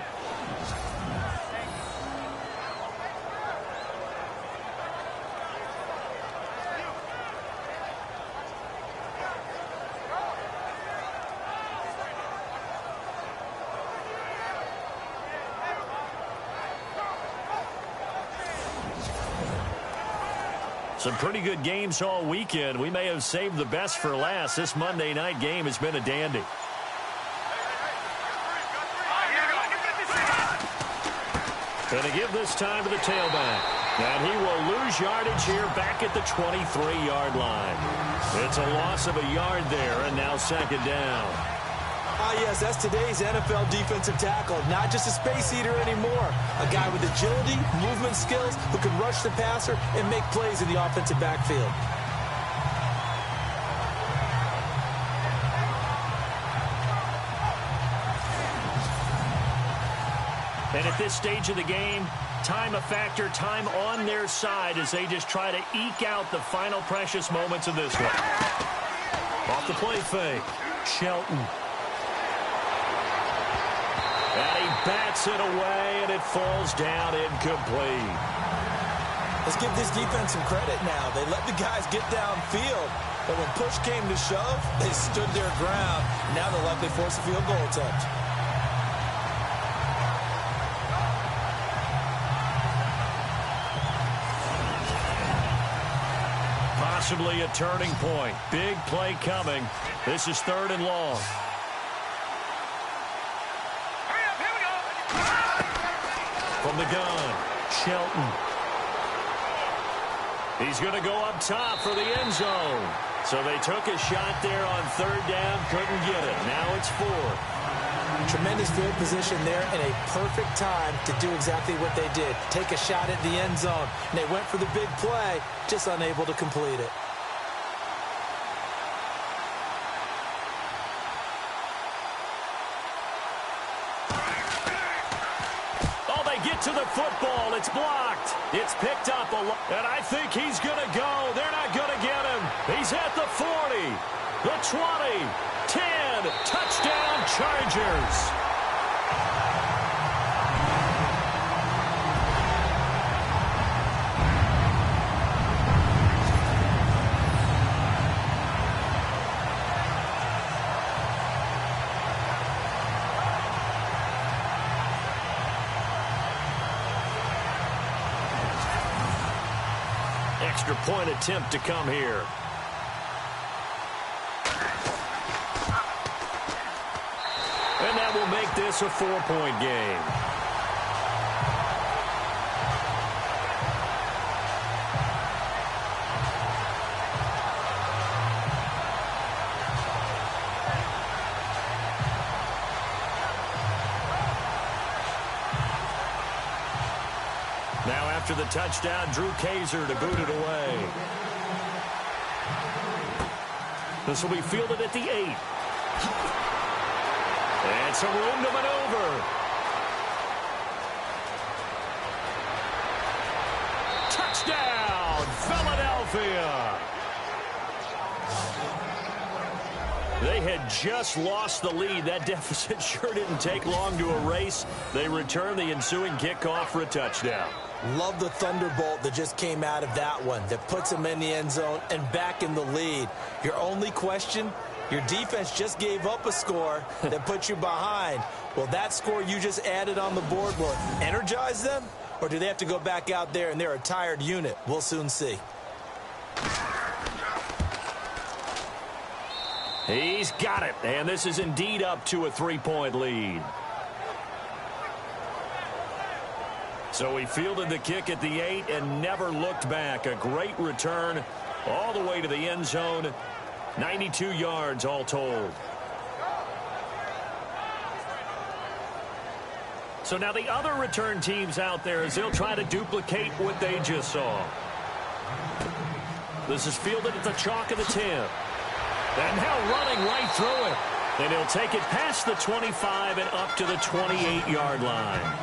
Some pretty good games all weekend. We may have saved the best for last. This Monday night game has been a dandy. Going to give this time to the tailback. And he will lose yardage here back at the 23-yard line. It's a loss of a yard there, and now second down. Ah, yes, that's today's NFL defensive tackle. Not just a space eater anymore. A guy with agility, movement skills, who can rush the passer and make plays in the offensive backfield. And at this stage of the game, time a factor, time on their side as they just try to eke out the final precious moments of this one. Off the play fake, Shelton. And he bats it away, and it falls down incomplete. Let's give this defense some credit now. They let the guys get downfield, but when push came to shove, they stood their ground. Now they'll likely force a field goal attempt. Possibly a turning point. Big play coming. This is 3rd and long. From the gun, Shelton. He's going to go up top for the end zone. So they took a shot there on 3rd down, couldn't get it. Now it's 4th. Tremendous field position there and a perfect time to do exactly what they did. Take a shot at the end zone. And they went for the big play, just unable to complete it. Oh, they get to the football. It's blocked. It's picked up. And I think he's going to go. They're not going to get him. He's at the 40, the 20, 10. Touchdown, Chargers. Extra point attempt to come here. And that will make this a 4-point game. Now after the touchdown, Drew Kaiser to boot it away. This will be fielded at the 8. And some room to maneuver. Touchdown, Philadelphia. They had just lost the lead. That deficit sure didn't take long to erase. They return the ensuing kickoff for a touchdown. Love the thunderbolt that just came out of that one that puts them in the end zone and back in the lead. Your only question, your defense just gave up a score that put you behind. Will that score you just added on the board, will it energize them? Or do they have to go back out there and they're a tired unit? We'll soon see. He's got it, and this is indeed up to a 3-point lead. So he fielded the kick at the 8 and never looked back. A great return all the way to the end zone. 92 yards all told. So now the other return teams out there as they'll try to duplicate what they just saw. This is fielded at the chalk of the 10. And now running right through it. And he'll take it past the 25 and up to the 28-yard line.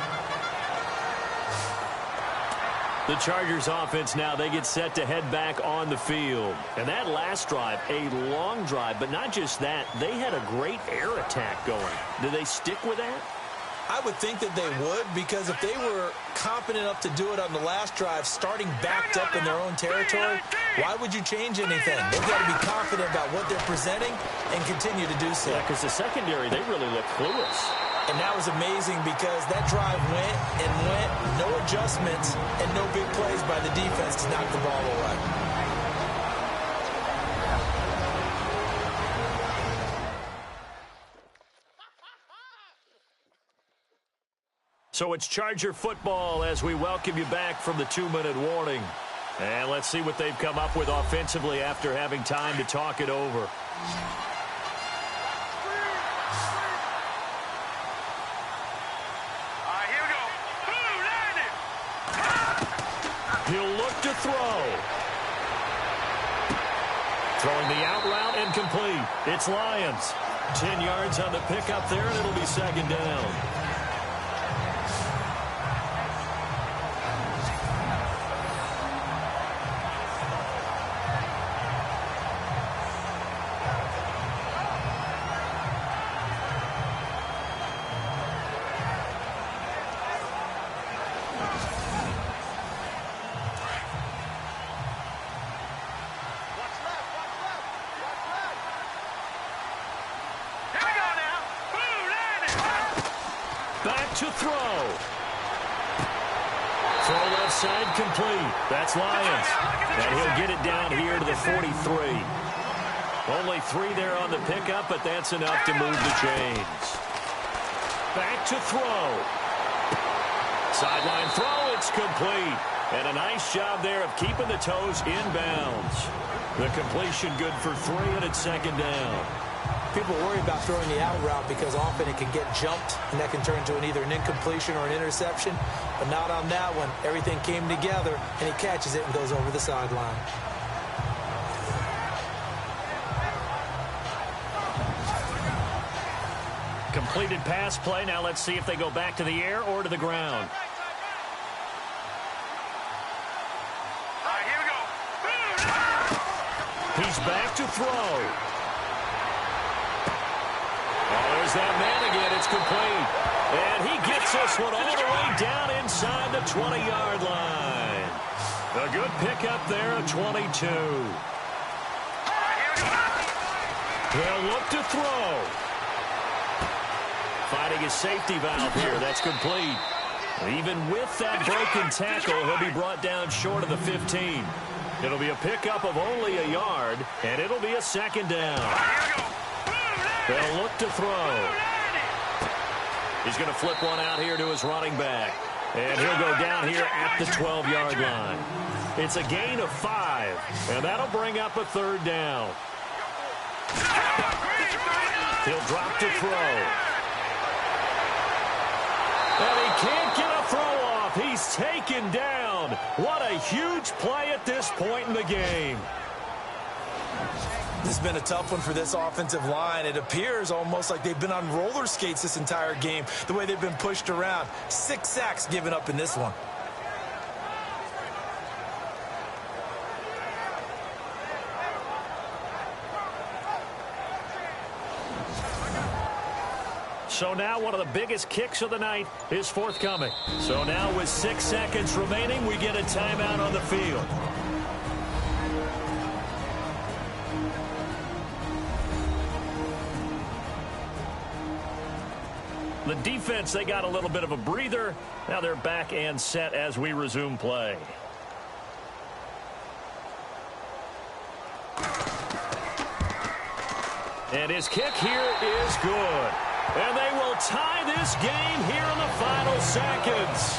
The Chargers offense now, they get set to head back on the field. And that last drive, a long drive, but not just that, they had a great air attack going. Do they stick with that? I would think that they would, because if they were confident enough to do it on the last drive, starting backed up in their own territory, why would you change anything? They've got to be confident about what they're presenting and continue to do so. Yeah, because the secondary, they really look clueless. And that was amazing because that drive went and went, no adjustments, and no big plays by the defense to knock the ball away. So it's Charger football as we welcome you back from the 2-minute warning. And let's see what they've come up with offensively after having time to talk it over. Here we go. Boom, landed. He'll look to throw. Throwing the out route and complete. It's Lions. 10 yards on the pickup there, and it'll be second down. Back to throw. Throw left side complete. That's Lions. And he'll get it down here to the 43. Only 3 there on the pickup, but that's enough to move the chains. Back to throw. Sideline throw. It's complete. And a nice job there of keeping the toes in bounds. The completion good for 3, and it's second down. People worry about throwing the out route because often it can get jumped, and that can turn into either an incompletion or an interception. But not on that one. Everything came together, and he catches it and goes over the sideline. Completed pass play. Now let's see if they go back to the air or to the ground. Here we go. He's back to throw. There's that man again. It's complete. And he gets this one all the way down inside the 20-yard line. A good pickup there at 22. They'll look to throw. Finding his safety valve here. That's complete. Even with that broken tackle, he'll be brought down short of the 15. It'll be a pickup of only a yard, and it'll be a second down. They'll look to throw. He's going to flip one out here to his running back. And he'll go down here at the 12-yard line. It's a gain of 5, and that'll bring up a third down. He'll drop to throw. And he can't get a throw off. He's taken down. What a huge play at this point in the game. This has been a tough one for this offensive line. It appears almost like they've been on roller skates this entire game, the way they've been pushed around. 6 sacks given up in this one. So now one of the biggest kicks of the night is forthcoming. So now with 6 seconds remaining, we get a timeout on the field. The defense, they got a little bit of a breather. Now they're back and set as we resume play. And his kick here is good. And they will tie this game here in the final seconds.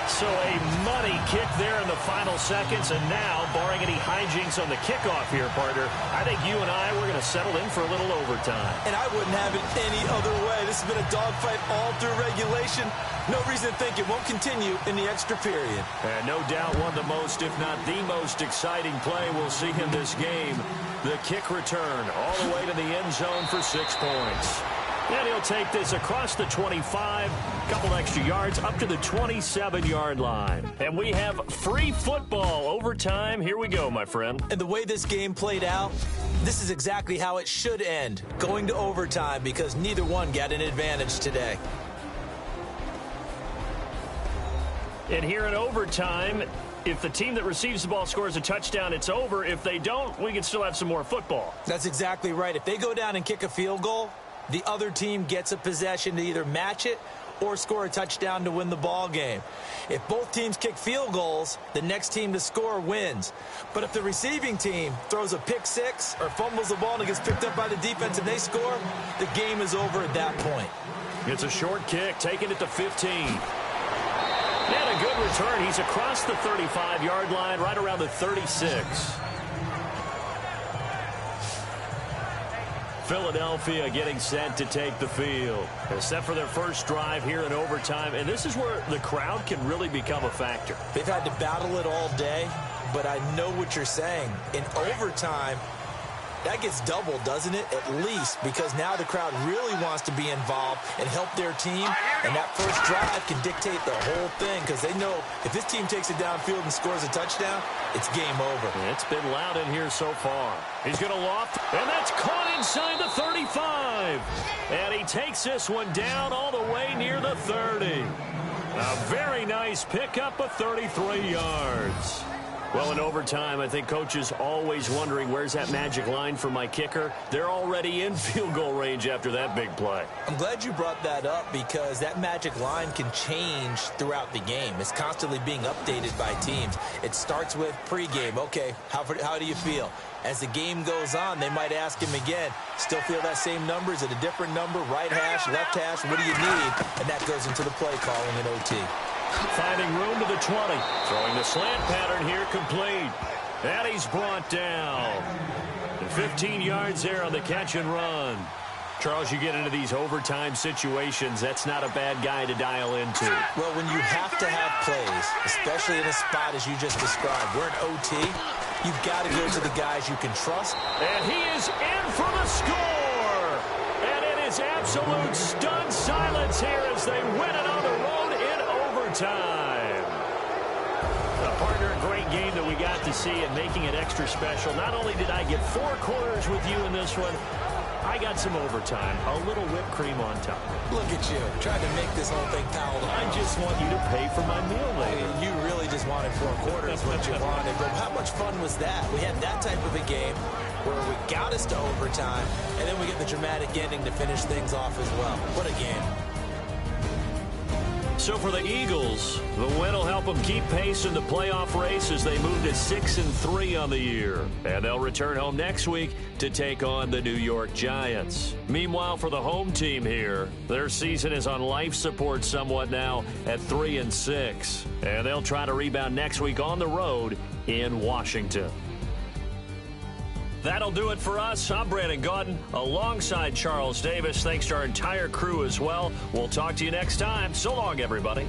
So a money kick there in the final seconds. And now, barring any hijinks on the kickoff here, partner, I think you and I, we're going to settle in for a little overtime. And I wouldn't have it any other way. This has been a dogfight all through regulation. No reason to think it won't continue in the extra period. And no doubt one of the most, if not the most exciting play we'll see in this game. The kick return all the way to the end zone for 6 points. And he'll take this across the 25, couple extra yards up to the 27-yard line. And we have free football overtime. Here we go, my friend. And the way this game played out, this is exactly how it should end, going to overtime, because neither one got an advantage today. And here in overtime, if the team that receives the ball scores a touchdown, it's over. If they don't, we can still have some more football. That's exactly right. If they go down and kick a field goal, the other team gets a possession to either match it or score a touchdown to win the ball game. If both teams kick field goals, the next team to score wins. But if the receiving team throws a pick six or fumbles the ball and it gets picked up by the defense and they score, the game is over at that point. It's a short kick, taking it to 15. return. He's across the 35-yard line, right around the 36. Philadelphia getting set to take the field. They're set for their first drive here in overtime, and this is where the crowd can really become a factor. They've had to battle it all day, but I know what you're saying. In overtime, that gets doubled, doesn't it? At least, because now the crowd really wants to be involved and help their team, and that first drive can dictate the whole thing, because they know if this team takes it downfield and scores a touchdown, it's game over. It's been loud in here so far. He's going to loft, and that's caught inside the 35. And he takes this one down all the way near the 30. A very nice pickup of 33 yards. Well, in overtime, I think coaches always wondering, where's that magic line for my kicker? They're already in field goal range after that big play. I'm glad you brought that up, because that magic line can change throughout the game. It's constantly being updated by teams. It starts with pregame. Okay, how do you feel? As the game goes on, they might ask him again, still feel that same number? Is it a different number? Right hash, left hash, what do you need? And that goes into the play calling in OT. Finding room to the 20. Throwing the slant pattern here, complete. And he's brought down. 15 yards there on the catch and run. Charles, you get into these overtime situations, that's not a bad guy to dial into. Well, when you have to have plays, especially in a spot as you just described, we're in OT, you've got to go to the guys you can trust. And he is in for the score. And it is absolute stunned silence here as they win it on the road in overtime. A partner, a great game that we got to see, and making it extra special. Not only did I get 4 quarters with you in this one, I got some overtime, a little whipped cream on top. Look at you, trying to make this whole thing palatable. I just want you to pay for my meal later. You really just wanted 4 quarters, what you wanted. But how much fun was that? We had that type of a game where we got us to overtime, and then we get the dramatic ending to finish things off as well. What a game. So for the Eagles, the win will help them keep pace in the playoff race as they move to 6-3 on the year. And they'll return home next week to take on the New York Giants. Meanwhile, for the home team here, their season is on life support somewhat now at 3-6. And they'll try to rebound next week on the road in Washington. That'll do it for us. I'm Brandon Gaudin alongside Charles Davis. Thanks to our entire crew as well. We'll talk to you next time. So long, everybody.